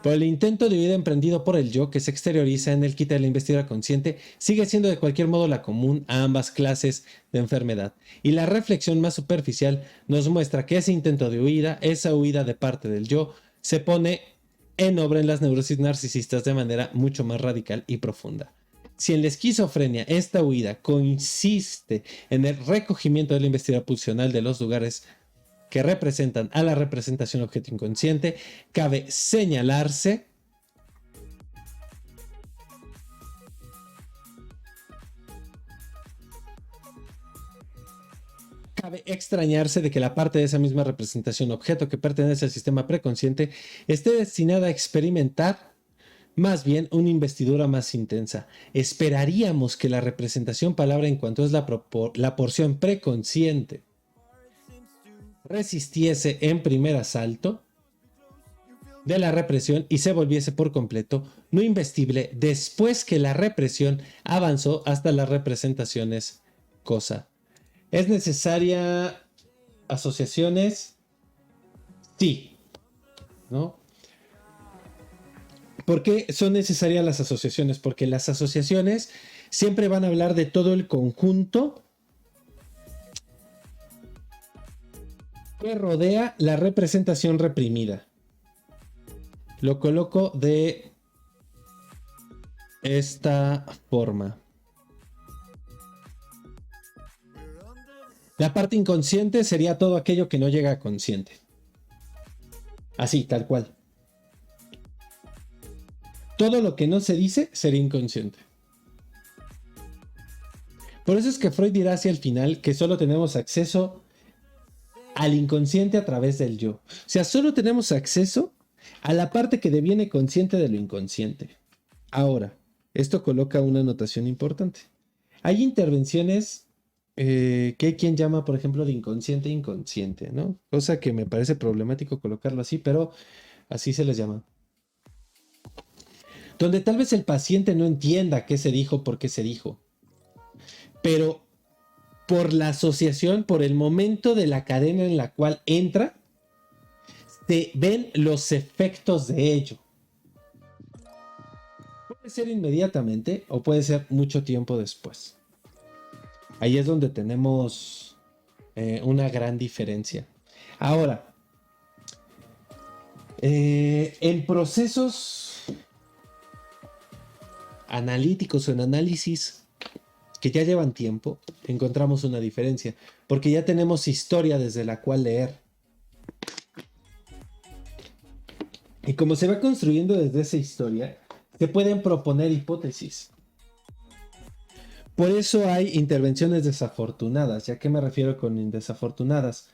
Pero el intento de huida emprendido por el yo, que se exterioriza en el quite de la investidura consciente, sigue siendo de cualquier modo la común a ambas clases de enfermedad. Y la reflexión más superficial nos muestra que ese intento de huida, esa huida de parte del yo, se pone en obra en las neurosis narcisistas de manera mucho más radical y profunda. Si en la esquizofrenia esta huida consiste en el recogimiento de la investidura pulsional de los lugares que representan a la representación objeto inconsciente, cabe señalarse cabe extrañarse de que la parte de esa misma representación objeto que pertenece al sistema preconsciente esté destinada a experimentar más bien una investidura más intensa. Esperaríamos que la representación palabra en cuanto es la porción preconsciente resistiese en primer asalto de la represión y se volviese por completo no investible después que la represión avanzó hasta las representaciones cosa. ¿Es necesaria asociaciones? Sí, ¿no? ¿Por qué son necesarias las asociaciones? Porque las asociaciones siempre van a hablar de todo el conjunto que rodea la representación reprimida. Lo coloco de esta forma. La parte inconsciente sería todo aquello que no llega a consciente. Así, tal cual. Todo lo que no se dice sería inconsciente. Por eso es que Freud dirá hacia el final que solo tenemos acceso al inconsciente a través del yo. O sea, solo tenemos acceso a la parte que deviene consciente de lo inconsciente. Ahora, esto coloca una anotación importante. Hay intervenciones que hay quien llama, por ejemplo, de inconsciente inconsciente, ¿no? Cosa que me parece problemático colocarlo así, pero así se les llama. Donde tal vez el paciente no entienda qué se dijo, por qué se dijo. Pero por la asociación, por el momento de la cadena en la cual entra, se ven los efectos de ello. Puede ser inmediatamente o puede ser mucho tiempo después. Ahí es donde tenemos una gran diferencia. Ahora, en procesos analíticos o en análisis que ya llevan tiempo, encontramos una diferencia, porque ya tenemos historia desde la cual leer. Y como se va construyendo desde esa historia, se pueden proponer hipótesis. Por eso hay intervenciones desafortunadas. ¿Ya qué me refiero con desafortunadas?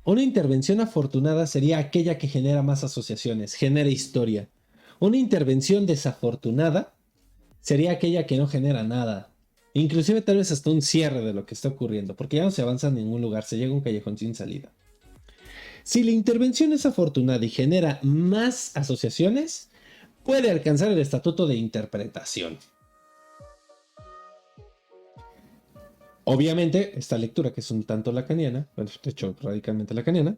Una intervención afortunada sería aquella que genera más asociaciones, genera historia. Una intervención desafortunada sería aquella que no genera nada. Inclusive tal vez hasta un cierre de lo que está ocurriendo, porque ya no se avanza en ningún lugar, se llega a un callejón sin salida. Si la intervención es afortunada y genera más asociaciones, puede alcanzar el estatuto de interpretación. Obviamente, esta lectura, que es un tanto lacaniana, bueno, de hecho, radicalmente lacaniana,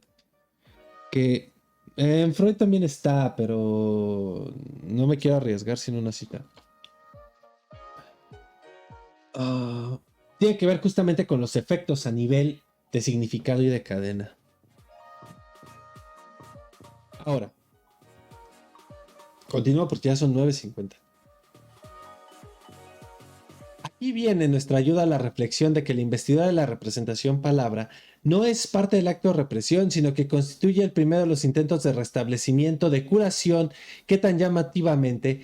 que en Freud también está, pero no me quiero arriesgar sin una cita. Tiene que ver justamente con los efectos a nivel de significado y de cadena. Ahora, continúo porque ya son 9:50. Aquí viene nuestra ayuda a la reflexión de que la investidura de la representación palabra no es parte del acto de represión, sino que constituye el primero de los intentos de restablecimiento, de curación, que tan llamativamente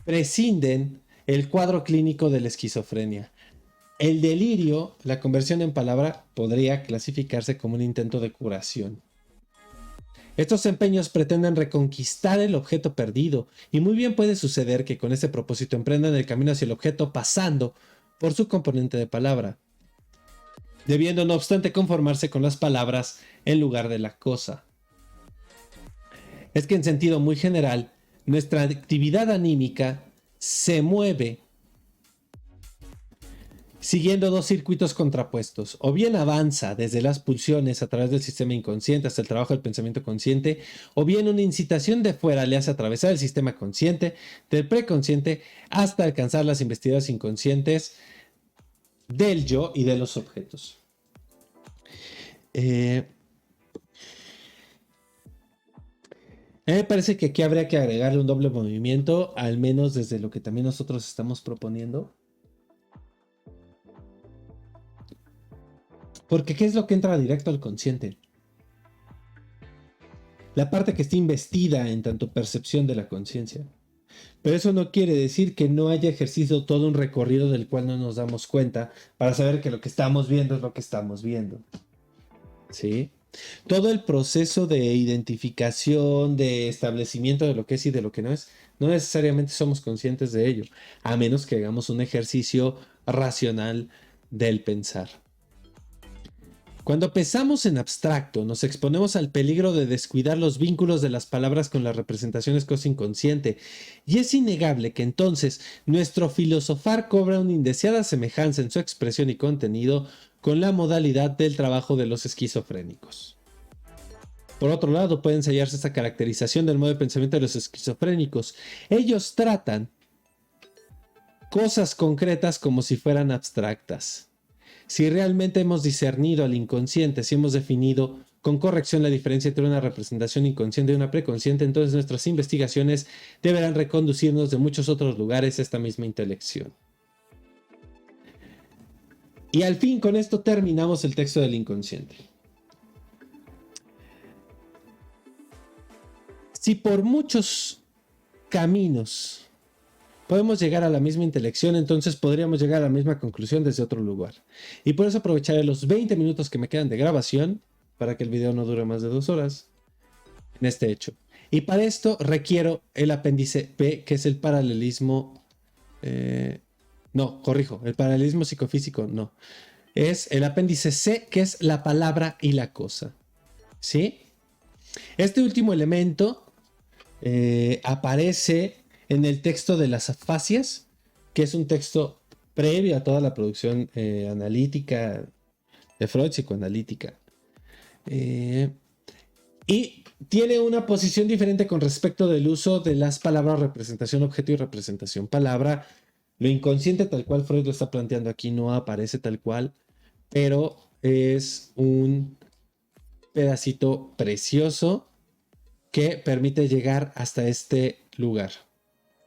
prescinden el cuadro clínico de la esquizofrenia. El delirio, la conversión en palabra, podría clasificarse como un intento de curación. Estos empeños pretenden reconquistar el objeto perdido, y muy bien puede suceder que con ese propósito emprendan el camino hacia el objeto pasando por su componente de palabra, debiendo no obstante conformarse con las palabras en lugar de la cosa. Es que en sentido muy general, nuestra actividad anímica se mueve siguiendo dos circuitos contrapuestos. O bien avanza desde las pulsiones a través del sistema inconsciente hasta el trabajo del pensamiento consciente, o bien una incitación de fuera le hace atravesar el sistema consciente, del preconsciente, hasta alcanzar las investiduras inconscientes del yo y de los objetos. Me parece que aquí habría que agregarle un doble movimiento, al menos desde lo que también nosotros estamos proponiendo. Porque ¿qué es lo que entra directo al consciente? La parte que está investida en tanto percepción de la conciencia. Pero eso no quiere decir que no haya ejercido todo un recorrido del cual no nos damos cuenta para saber que lo que estamos viendo es lo que estamos viendo. ¿Sí? Todo el proceso de identificación, de establecimiento de lo que es y de lo que no es, no necesariamente somos conscientes de ello, a menos que hagamos un ejercicio racional del pensar. Cuando pensamos en abstracto, nos exponemos al peligro de descuidar los vínculos de las palabras con las representaciones cosa inconsciente, y es innegable que entonces nuestro filosofar cobra una indeseada semejanza en su expresión y contenido con la modalidad del trabajo de los esquizofrénicos. Por otro lado, puede ensayarse esta caracterización del modo de pensamiento de los esquizofrénicos. Ellos tratan cosas concretas como si fueran abstractas. Si realmente hemos discernido al inconsciente, si hemos definido con corrección la diferencia entre una representación inconsciente y una preconsciente, entonces nuestras investigaciones deberán reconducirnos de muchos otros lugares a esta misma intelección. Y al fin, con esto terminamos el texto del inconsciente. Si por muchos caminos podemos llegar a la misma intelección, entonces podríamos llegar a la misma conclusión desde otro lugar. Y por eso aprovecharé los 20 minutos que me quedan de grabación, para que el video no dure más de 2 horas, en este hecho. Y para esto requiero el apéndice P, que es el paralelismo... el paralelismo psicofísico, no. Es el apéndice C, que es la palabra y la cosa. ¿Sí? Este último elemento aparece en el texto de las afasias, que es un texto previo a toda la producción analítica de Freud, psicoanalítica. Y tiene una posición diferente con respecto del uso de las palabras representación objeto y representación palabra. Lo inconsciente tal cual Freud lo está planteando aquí no aparece tal cual, pero es un pedacito precioso que permite llegar hasta este lugar,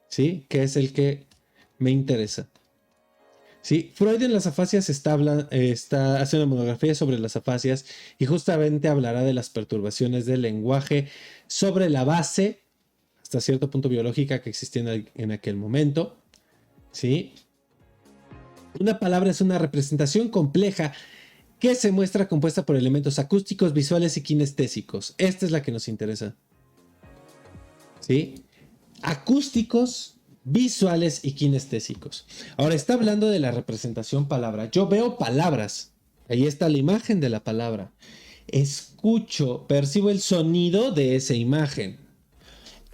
¿sí? Que es el que me interesa. ¿Sí? Freud en las afasias hace una monografía sobre las afasias y justamente hablará de las perturbaciones del lenguaje sobre la base, hasta cierto punto biológica, que existía en aquel momento. ¿Sí? Una palabra es una representación compleja que se muestra compuesta por elementos acústicos, visuales y kinestésicos. Esta es la que nos interesa. ¿Sí? Acústicos, visuales y kinestésicos. Ahora está hablando de la representación palabra. Yo veo palabras. Ahí está la imagen de la palabra. Escucho, percibo el sonido de esa imagen.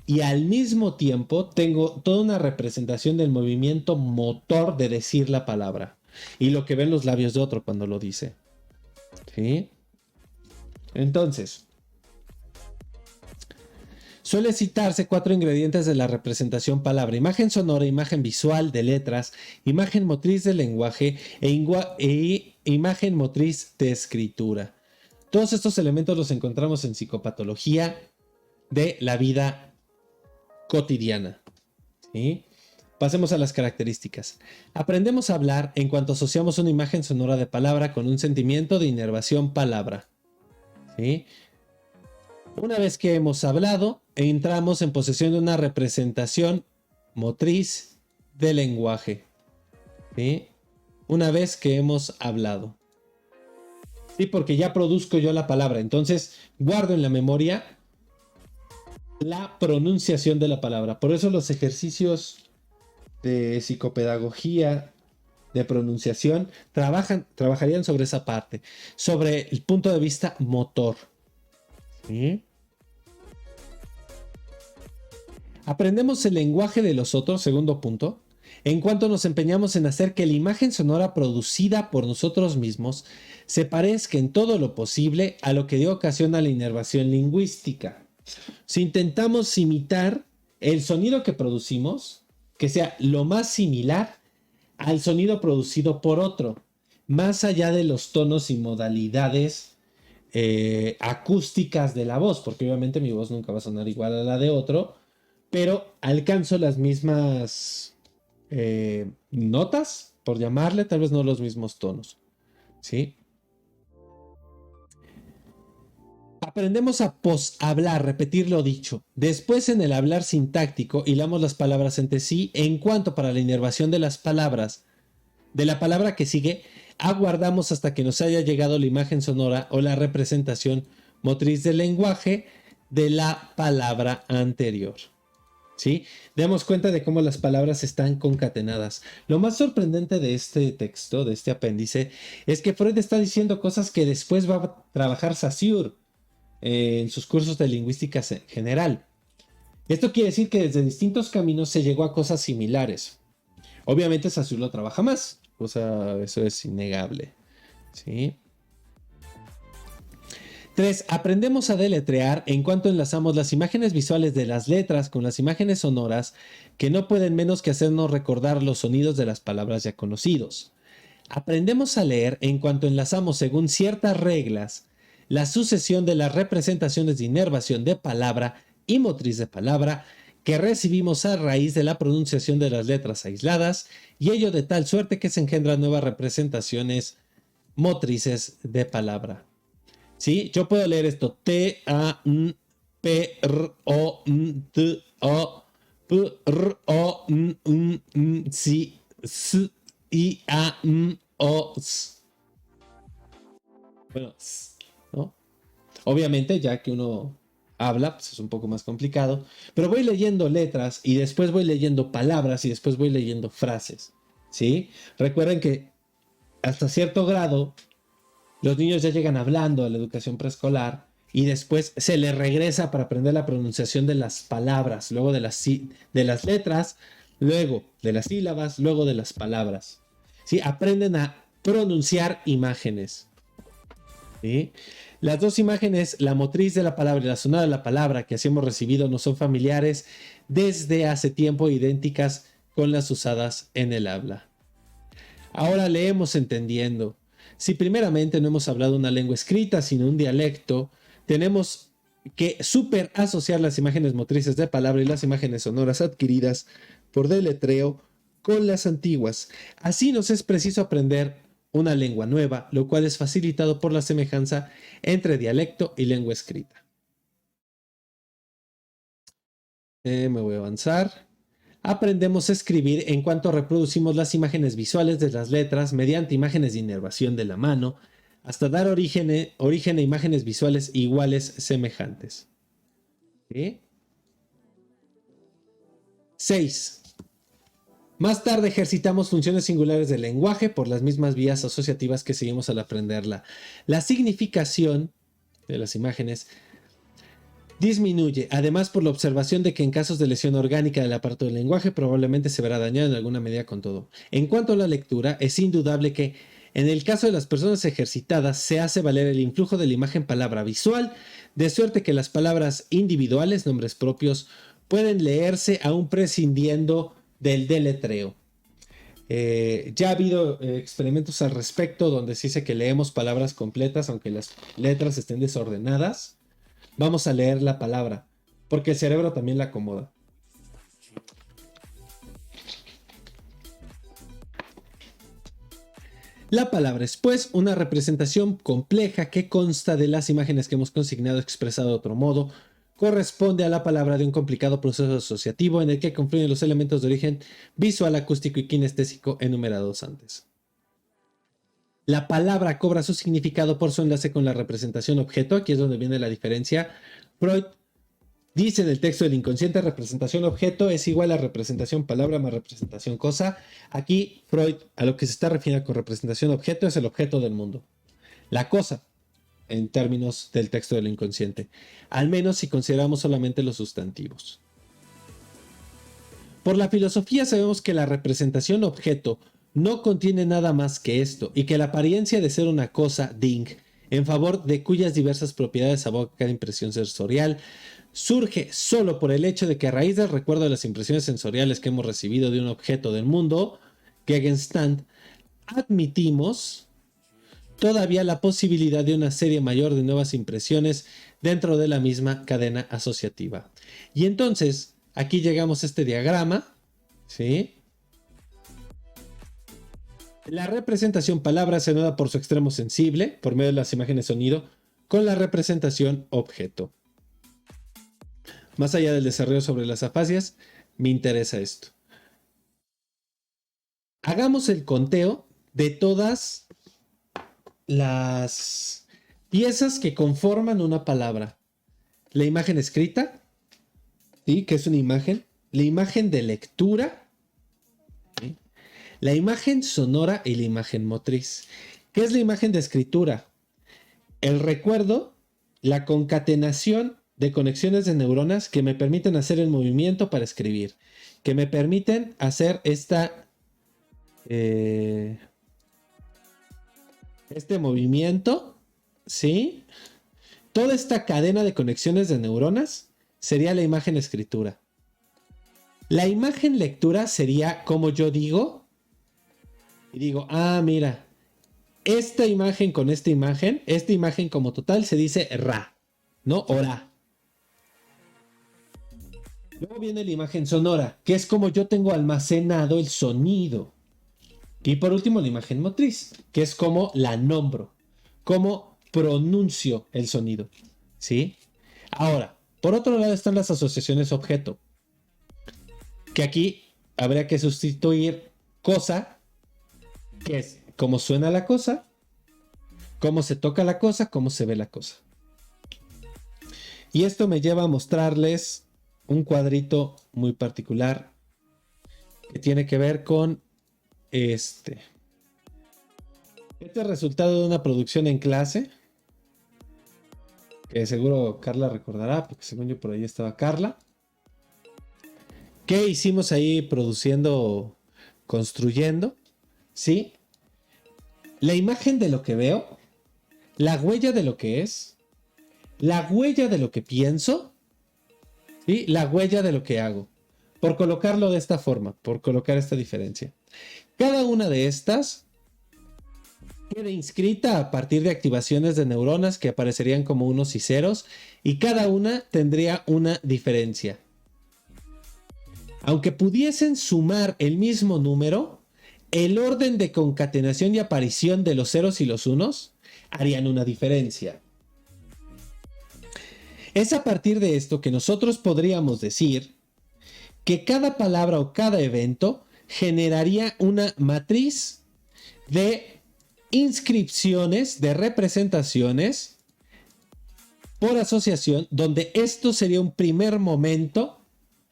Y al mismo tiempo tengo toda una representación del movimiento motor de decir la palabra. Y lo que ven los labios de otro cuando lo dice. ¿Sí? Entonces, suele citarse 4 ingredientes de la representación palabra: imagen sonora, imagen visual de letras, imagen motriz de lenguaje e imagen motriz de escritura. Todos estos elementos los encontramos en psicopatología de la vida cotidiana. ¿Sí? Pasemos a las características. Aprendemos a hablar en cuanto asociamos una imagen sonora de palabra con un sentimiento de inervación palabra. ¿Sí? Una vez que hemos hablado, entramos en posesión de una representación motriz de lenguaje. ¿Sí? Una vez que hemos hablado. Sí, porque ya produzco yo la palabra. Entonces, guardo en la memoria la pronunciación de la palabra. Por eso los ejercicios de psicopedagogía de pronunciación trabajarían sobre esa parte, sobre el punto de vista motor. ¿Sí? Aprendemos el lenguaje de los otros, segundo punto, en cuanto nos empeñamos en hacer que la imagen sonora producida por nosotros mismos se parezca en todo lo posible a lo que dio ocasión a la inervación lingüística. Si intentamos imitar el sonido que producimos, que sea lo más similar al sonido producido por otro, más allá de los tonos y modalidades acústicas de la voz, porque obviamente mi voz nunca va a sonar igual a la de otro, pero alcanzo las mismas notas, por llamarle, tal vez no los mismos tonos. ¿Sí? Aprendemos a poshablar, repetir lo dicho. Después, en el hablar sintáctico, hilamos las palabras entre sí. En cuanto para la inervación de las palabras, de la palabra que sigue, aguardamos hasta que nos haya llegado la imagen sonora o la representación motriz del lenguaje de la palabra anterior. ¿Sí? Demos cuenta de cómo las palabras están concatenadas. Lo más sorprendente de este texto, de este apéndice, es que Freud está diciendo cosas que después va a trabajar Saussure en sus cursos de lingüística general. Esto quiere decir que desde distintos caminos se llegó a cosas similares. Obviamente Saussure lo trabaja más, o sea, eso es innegable. ¿Sí? 3. Aprendemos a deletrear en cuanto enlazamos las imágenes visuales de las letras con las imágenes sonoras, que no pueden menos que hacernos recordar los sonidos de las palabras ya conocidos. Aprendemos a leer en cuanto enlazamos según ciertas reglas la sucesión de las representaciones de inervación de palabra y motriz de palabra que recibimos a raíz de la pronunciación de las letras aisladas, y ello de tal suerte que se engendran nuevas representaciones motrices de palabra. ¿Sí? Yo puedo leer esto: T, A, N, P, R, O, N, T, O, P, R, O, N, N, C, S, I, A, N, O, S. Bueno, ¿no? Obviamente, ya que uno habla, pues es un poco más complicado, pero voy leyendo letras y después voy leyendo palabras y después voy leyendo frases, ¿sí? Recuerden que hasta cierto grado los niños ya llegan hablando a la educación preescolar y después se les regresa para aprender la pronunciación de las palabras, luego de las letras, luego de las sílabas, luego de las palabras, ¿sí? Aprenden a pronunciar imágenes, ¿sí? Las dos imágenes, la motriz de la palabra y la sonada de la palabra que así hemos recibido, no son familiares desde hace tiempo, idénticas con las usadas en el habla. Ahora leemos entendiendo. Si primeramente no hemos hablado una lengua escrita, sino un dialecto, tenemos que super asociar las imágenes motrices de palabra y las imágenes sonoras adquiridas por deletreo con las antiguas. Así nos es preciso aprender una lengua nueva, lo cual es facilitado por la semejanza entre dialecto y lengua escrita. Me voy a avanzar. Aprendemos a escribir en cuanto reproducimos las imágenes visuales de las letras mediante imágenes de inervación de la mano, hasta dar origen a imágenes visuales iguales semejantes. ¿Sí? 6. Más tarde ejercitamos funciones singulares del lenguaje por las mismas vías asociativas que seguimos al aprenderla. La significación de las imágenes disminuye, además por la observación de que en casos de lesión orgánica del aparato del lenguaje probablemente se verá dañado en alguna medida con todo. En cuanto a la lectura, es indudable que en el caso de las personas ejercitadas se hace valer el influjo de la imagen palabra visual, de suerte que las palabras individuales, nombres propios, pueden leerse aún prescindiendo del deletreo. Ya ha habido experimentos al respecto donde se dice que leemos palabras completas aunque las letras estén desordenadas. Vamos a leer la palabra, porque el cerebro también la acomoda. La palabra es, pues, una representación compleja que consta de las imágenes que hemos consignado expresado de otro modo. Corresponde a la palabra de un complicado proceso asociativo en el que confluyen los elementos de origen visual, acústico y kinestésico enumerados antes. La palabra cobra su significado por su enlace con la representación objeto. Aquí es donde viene la diferencia. Freud dice en el texto del inconsciente: representación objeto es igual a representación palabra más representación cosa. Aquí Freud a lo que se está refiriendo con representación objeto es el objeto del mundo. La cosa, en términos del texto del inconsciente. Al menos si consideramos solamente los sustantivos. Por la filosofía sabemos que la representación objeto no contiene nada más que esto, y que la apariencia de ser una cosa, ding, en favor de cuyas diversas propiedades aboca cada impresión sensorial, surge solo por el hecho de que a raíz del recuerdo de las impresiones sensoriales que hemos recibido de un objeto del mundo, Gegenstand, admitimos todavía la posibilidad de una serie mayor de nuevas impresiones dentro de la misma cadena asociativa. Y entonces, aquí llegamos a este diagrama, ¿sí? La representación palabra se anuda por su extremo sensible, por medio de las imágenes sonido, con la representación objeto. Más allá del desarrollo sobre las afasias, me interesa esto. Hagamos el conteo de todas las piezas que conforman una palabra. La imagen escrita, ¿sí? Que es una imagen. La imagen de lectura, ¿sí? La imagen sonora y la imagen motriz. ¿Qué es la imagen de escritura? El recuerdo, la concatenación de conexiones de neuronas que me permiten hacer el movimiento para escribir, que me permiten hacer este movimiento, ¿sí? Toda esta cadena de conexiones de neuronas sería la imagen escritura. La imagen lectura sería como yo digo, y digo, ah, mira, esta imagen con esta imagen como total se dice ra, ¿no? O ra. Luego viene la imagen sonora, que es como yo tengo almacenado el sonido. Y por último la imagen motriz, que es como la nombro, cómo pronuncio el sonido, ¿sí? Ahora, por otro lado están las asociaciones objeto, que aquí habría que sustituir cosa, que es cómo suena la cosa, cómo se toca la cosa, cómo se ve la cosa. Y esto me lleva a mostrarles un cuadrito muy particular que tiene que ver con este. Este es el resultado de una producción en clase, que seguro Carla recordará, porque según yo por ahí estaba Carla. ¿Qué hicimos ahí produciendo, construyendo? ¿Sí? La imagen de lo que veo, la huella de lo que es, la huella de lo que pienso y la huella de lo que hago. Por colocarlo de esta forma, por colocar esta diferencia. Cada una de estas queda inscrita a partir de activaciones de neuronas que aparecerían como unos y ceros, y cada una tendría una diferencia. Aunque pudiesen sumar el mismo número, el orden de concatenación y aparición de los ceros y los unos harían una diferencia. Es a partir de esto que nosotros podríamos decir que cada palabra o cada evento generaría una matriz de inscripciones, de representaciones por asociación, donde esto sería un primer momento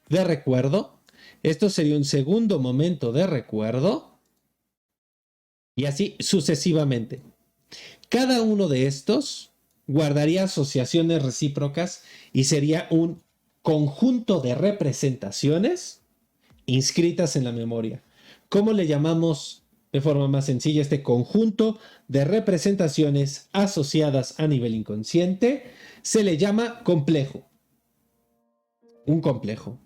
de recuerdo, esto sería un segundo momento de recuerdo, y así sucesivamente. Cada uno de estos guardaría asociaciones recíprocas y sería un conjunto de representaciones inscritas en la memoria. ¿Cómo le llamamos de forma más sencilla este conjunto de representaciones asociadas a nivel inconsciente? Se le llama complejo. Un complejo.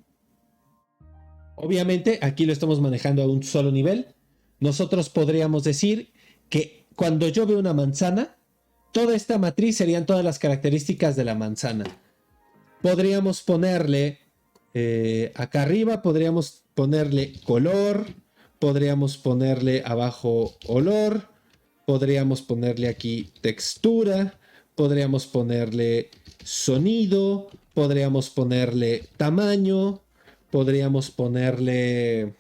Obviamente aquí lo estamos manejando a un solo nivel. Nosotros podríamos decir que cuando yo veo una manzana, toda esta matriz serían todas las características de la manzana. Podríamos ponerle acá arriba, podríamos ponerle color, podríamos ponerle abajo olor, podríamos ponerle aquí textura, podríamos ponerle sonido, podríamos ponerle tamaño, podríamos ponerle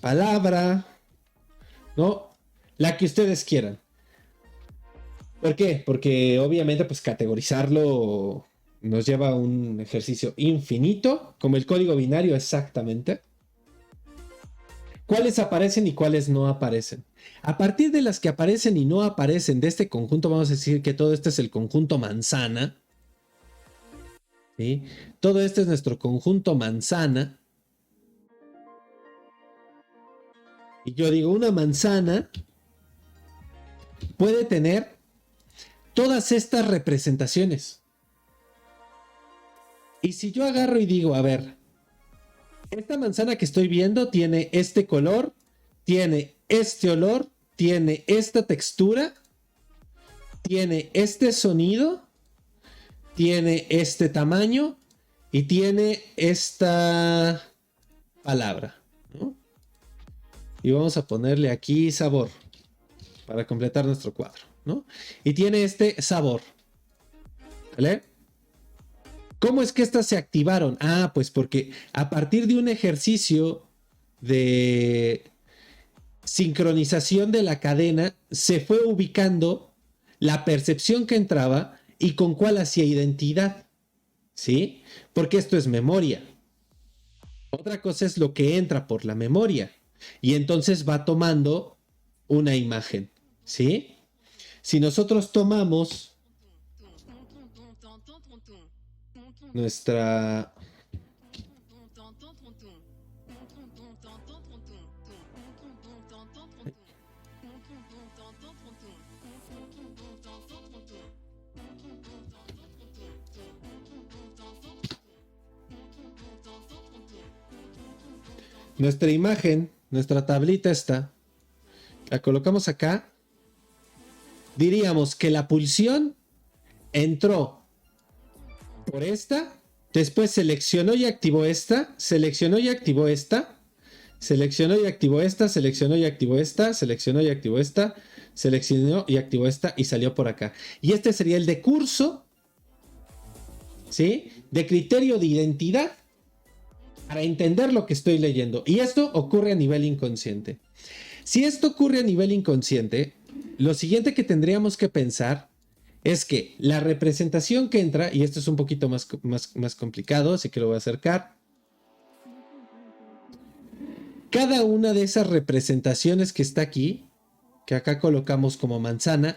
palabra, ¿no? La que ustedes quieran. ¿Por qué? Porque obviamente pues categorizarlo nos lleva a un ejercicio infinito, como el código binario exactamente. ¿Cuáles aparecen y cuáles no aparecen? A partir de las que aparecen y no aparecen de este conjunto, vamos a decir que todo este es el conjunto manzana. ¿Sí? Todo este es nuestro conjunto manzana. Y yo digo, una manzana puede tener todas estas representaciones. Y si yo agarro y digo, a ver, esta manzana que estoy viendo tiene este color, tiene este olor, tiene esta textura, tiene este sonido, tiene este tamaño y tiene esta palabra, ¿no? Y vamos a ponerle aquí sabor para completar nuestro cuadro, ¿no? Y tiene este sabor, ¿vale? ¿Cómo es que estas se activaron? Ah, pues porque a partir de un ejercicio de sincronización de la cadena se fue ubicando la percepción que entraba y con cuál hacía identidad, ¿sí? Porque esto es memoria. Otra cosa es lo que entra por la memoria y entonces va tomando una imagen, ¿sí? Si nosotros tomamos nuestra imagen, nuestra tablita esta, La colocamos acá. Diríamos que la pulsión entró por esta, después seleccionó y activó esta, seleccionó y activó esta, seleccionó y activó esta, seleccionó y activó esta, seleccionó y activó esta, seleccionó y activó esta y salió por acá. Y este sería el de curso, ¿sí? De criterio de identidad para entender lo que estoy leyendo. Y esto ocurre a nivel inconsciente. Si esto ocurre a nivel inconsciente, lo siguiente que tendríamos que pensar es que la representación que entra, y esto es un poquito más complicado, así que lo voy a acercar. Cada una de esas representaciones que está aquí, que acá colocamos como manzana,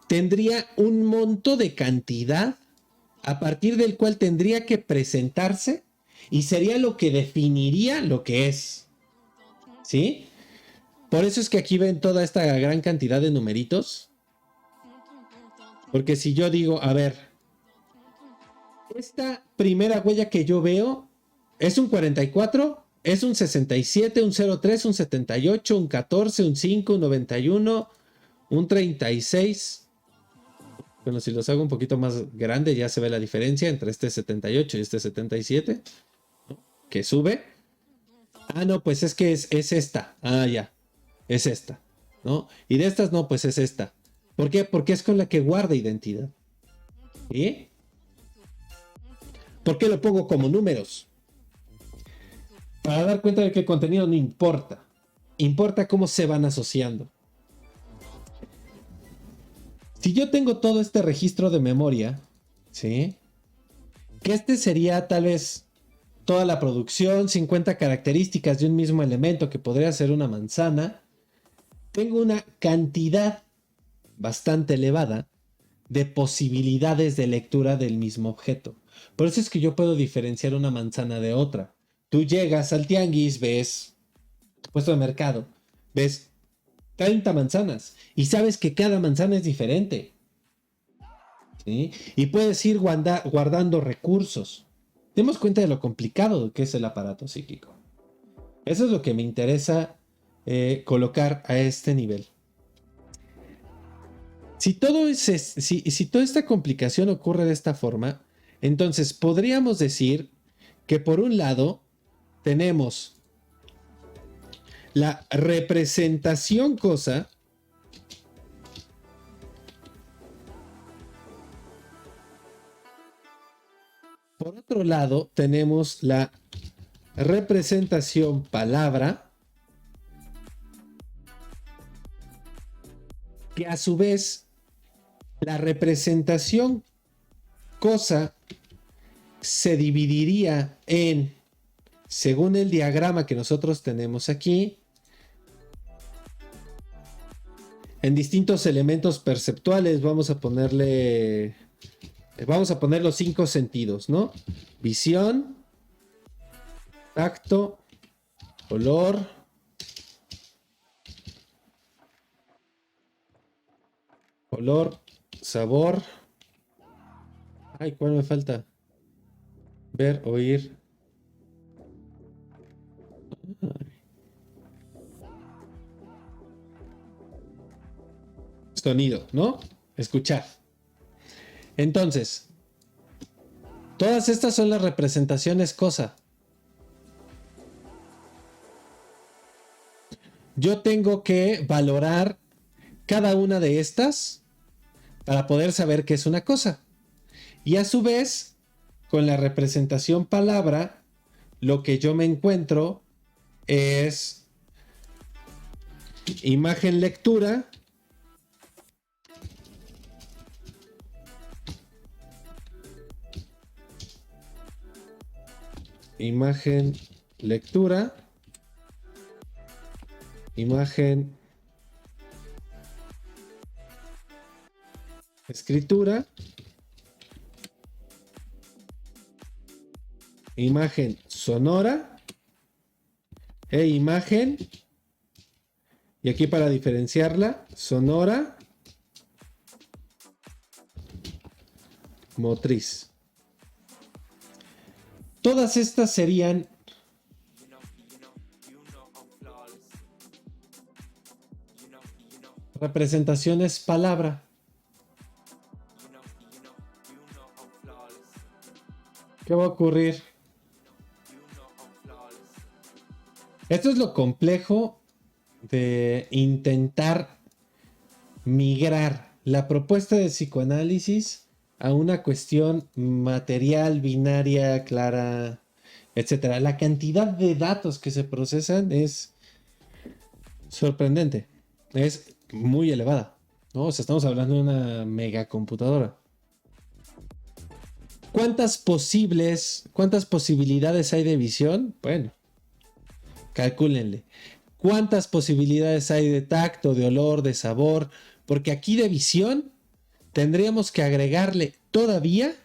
tendría un monto de cantidad a partir del cual tendría que presentarse y sería lo que definiría lo que es. ¿Sí? Por eso es que aquí ven toda esta gran cantidad de numeritos. Porque si yo digo, a ver, esta primera huella que yo veo es un 44, es un 67, un 03, un 78, un 14, un 5, un 91, un 36. Bueno, si los hago un poquito más grande ya se ve la diferencia entre este 78 y este 77. Que sube. Ah, no, pues es que es esta. Ah, ya. Es esta. ¿No? Y de estas no, pues es esta. ¿Por qué? Porque es con la que guarda identidad. ¿Y? ¿Por qué lo pongo como números? Para dar cuenta de que el contenido no importa. Importa cómo se van asociando. Si yo tengo todo este registro de memoria, ¿sí? Que este sería tal vez toda la producción, 50 características de un mismo elemento que podría ser una manzana. Tengo una cantidad bastante elevada de posibilidades de lectura del mismo objeto. Por eso es que yo puedo diferenciar una manzana de otra. Tú llegas al tianguis, ves puesto de mercado, ves 30 manzanas y sabes que cada manzana es diferente. ¿Sí? Y puedes ir guardando recursos. Demos cuenta de lo complicado que es el aparato psíquico. Eso es lo que me interesa colocar a este nivel. Si toda esta complicación ocurre de esta forma, entonces podríamos decir que por un lado tenemos la representación cosa, por otro lado tenemos la representación palabra, que a su vez la representación cosa se dividiría en, según el diagrama que nosotros tenemos aquí, en distintos elementos perceptuales. Vamos a poner los 5 sentidos, ¿no? Visión, tacto, olor, sabor. Ay, ¿cuál me falta? Ver, oír. Sonido, ¿no? Escuchar. Entonces, todas estas son las representaciones cosa. Yo tengo que valorar cada una de estas para poder saber qué es una cosa. Y a su vez, con la representación palabra, lo que yo me encuentro es imagen lectura, imagen lectura, imagen escritura, imagen sonora e imagen, y aquí para diferenciarla, sonora, motriz. Todas estas serían representación es palabra. ¿Qué va a ocurrir? Esto es lo complejo de intentar migrar la propuesta de psicoanálisis a una cuestión material, binaria, clara, etcétera. La cantidad de datos que se procesan es sorprendente, es muy elevada, ¿no? O sea, estamos hablando de una megacomputadora. ¿Cuántas posibilidades hay de visión? Bueno, calcúlenle. ¿Cuántas posibilidades hay de tacto, de olor, de sabor? Porque aquí de visión tendríamos que agregarle todavía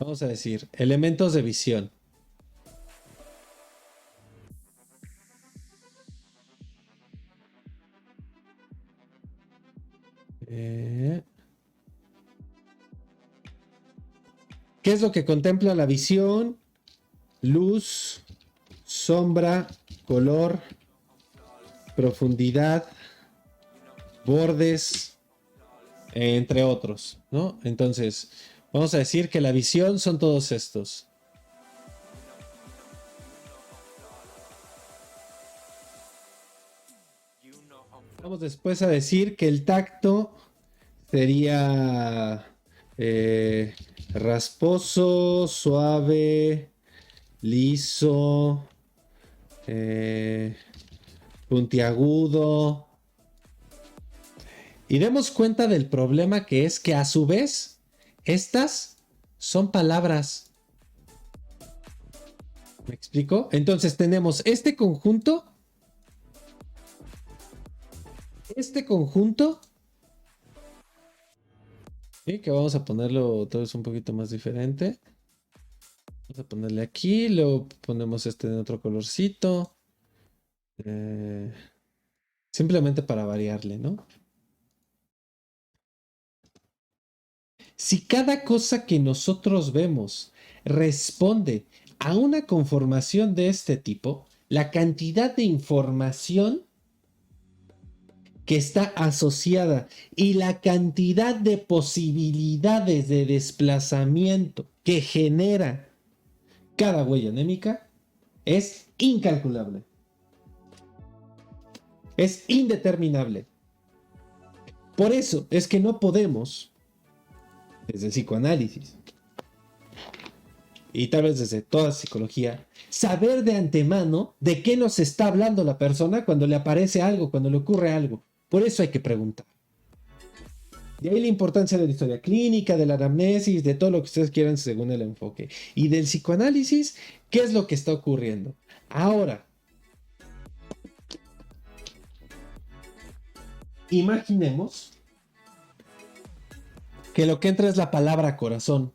vamos a decir, elementos de visión. ¿Qué es lo que contempla la visión? Luz, sombra, color, profundidad, bordes, entre otros, ¿no? Entonces, vamos a decir que la visión son todos estos. Vamos después a decir que el tacto sería rasposo, suave, liso, puntiagudo. Y demos cuenta del problema que es que a su vez estas son palabras. ¿Me explico? Entonces tenemos este conjunto, y que vamos a ponerlo todo es un poquito más diferente. Vamos a ponerle aquí, luego ponemos este en otro colorcito. Simplemente para variarle, ¿no? Si cada cosa que nosotros vemos responde a una conformación de este tipo, la cantidad de información que está asociada y la cantidad de posibilidades de desplazamiento que genera cada huella anémica es incalculable. Es indeterminable. Por eso es que no podemos, desde el psicoanálisis y tal vez desde toda psicología, saber de antemano de qué nos está hablando la persona cuando le aparece algo, cuando le ocurre algo. Por eso hay que preguntar. De ahí la importancia de la historia clínica, de la anamnesis, de todo lo que ustedes quieran según el enfoque. Y del psicoanálisis, ¿qué es lo que está ocurriendo? Ahora, imaginemos que lo que entra es la palabra corazón.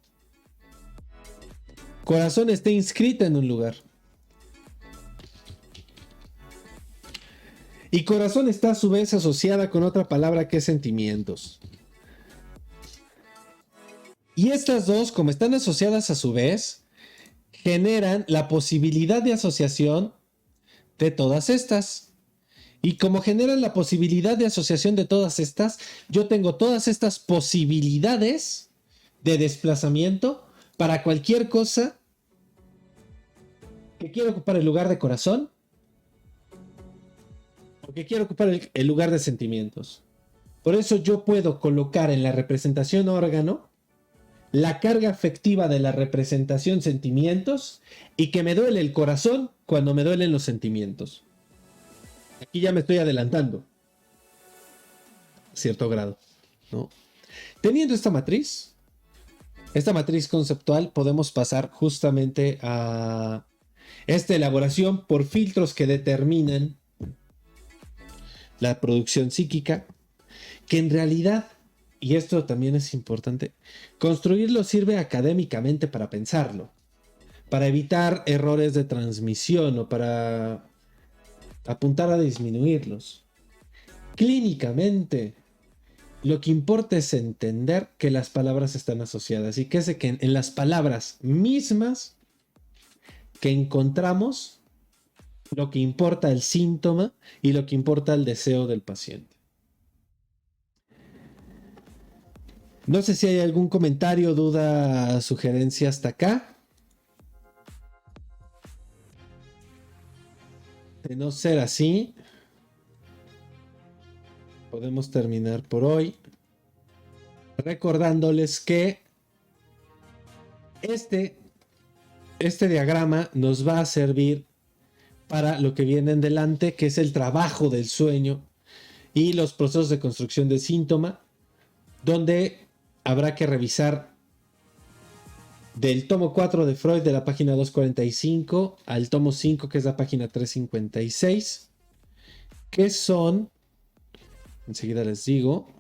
Corazón está inscrita en un lugar. Y corazón está a su vez asociada con otra palabra que es sentimientos. Y estas dos, como están asociadas a su vez, generan la posibilidad de asociación de todas estas. Y como generan la posibilidad de asociación de todas estas, yo tengo todas estas posibilidades de desplazamiento para cualquier cosa que quiera ocupar el lugar de corazón o que quiera ocupar el lugar de sentimientos. Por eso yo puedo colocar en la representación órgano la carga afectiva de la representación sentimientos y que me duele el corazón cuando me duelen los sentimientos. Aquí ya me estoy adelantando a cierto grado, ¿no? Teniendo esta matriz conceptual, podemos pasar justamente a esta elaboración por filtros que determinan la producción psíquica, que en realidad, y esto también es importante, construirlo sirve académicamente para pensarlo, para evitar errores de transmisión o para apuntar a disminuirlos. Clínicamente, lo que importa es entender que las palabras están asociadas y que es que en las palabras mismas que encontramos lo que importa el síntoma y lo que importa el deseo del paciente. No sé si hay algún comentario, duda, sugerencia hasta acá. De no ser así, podemos terminar por hoy recordándoles que este diagrama nos va a servir para lo que viene en delante, que es el trabajo del sueño y los procesos de construcción del síntoma, donde habrá que revisar del tomo 4 de Freud, de la página 245, al tomo 5, que es la página 356, que son, enseguida les digo,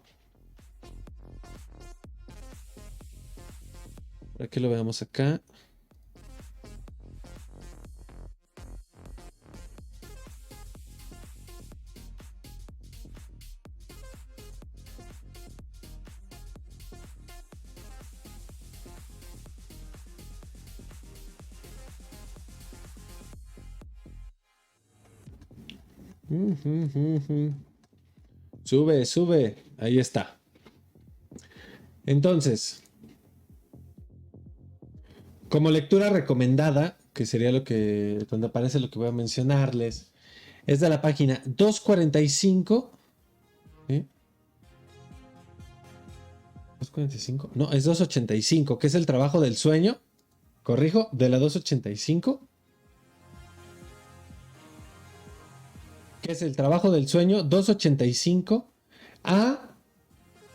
para que lo veamos acá. Sube, sube. Ahí está. Entonces, como lectura recomendada, que sería donde aparece lo que voy a mencionarles, es de la página 245. ¿Sí? ¿245? No, es 285, que es el trabajo del sueño. Corrijo, de la 285. Que es el trabajo del sueño, 285, a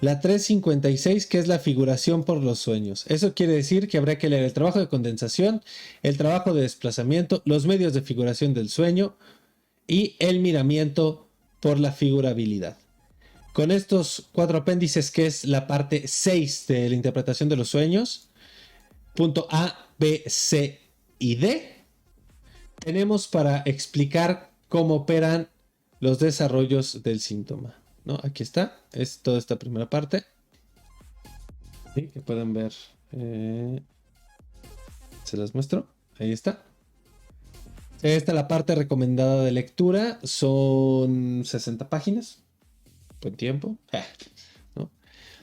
la 356, que es la figuración por los sueños. Eso quiere decir que habrá que leer el trabajo de condensación, el trabajo de desplazamiento, los medios de figuración del sueño y el miramiento por la figurabilidad. Con estos 4 apéndices, que es la parte 6 de la interpretación de los sueños, punto A, B, C y D, tenemos para explicar cómo operan los desarrollos del síntoma, ¿no? Aquí está, es toda esta primera parte. ¿Sí? Que pueden ver. Se las muestro. Ahí está. Esta es la parte recomendada de lectura. Son 60 páginas. Buen tiempo. ¿No?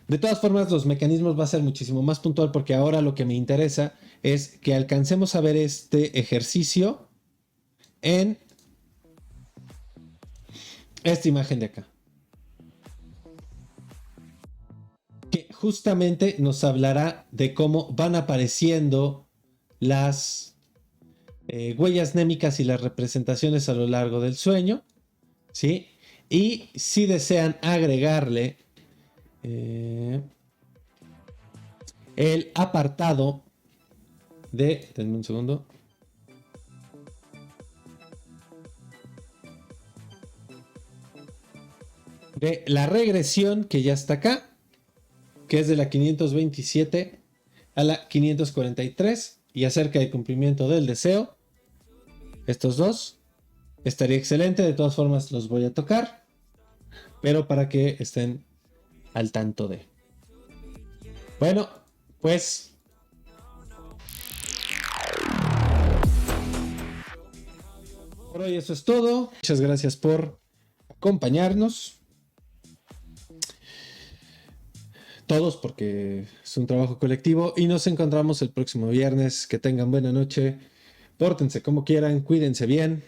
De todas formas, los mecanismos va a ser muchísimo más puntual, porque ahora lo que me interesa es que alcancemos a ver este ejercicio en esta imagen de acá, que justamente nos hablará de cómo van apareciendo las huellas némicas y las representaciones a lo largo del sueño, ¿sí? Y si desean agregarle el apartado de, denme un segundo, de la regresión, que ya está acá, que es de la 527 a la 543, y acerca del cumplimiento del deseo, estos dos, estaría excelente. De todas formas los voy a tocar, pero para que estén al tanto de. Bueno, pues por hoy eso es todo. Muchas gracias por acompañarnos. Todos, porque es un trabajo colectivo, y nos encontramos el próximo viernes. Que tengan buena noche, pórtense como quieran, cuídense bien.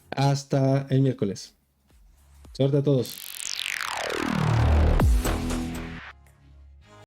Hasta el miércoles. Suerte a todos.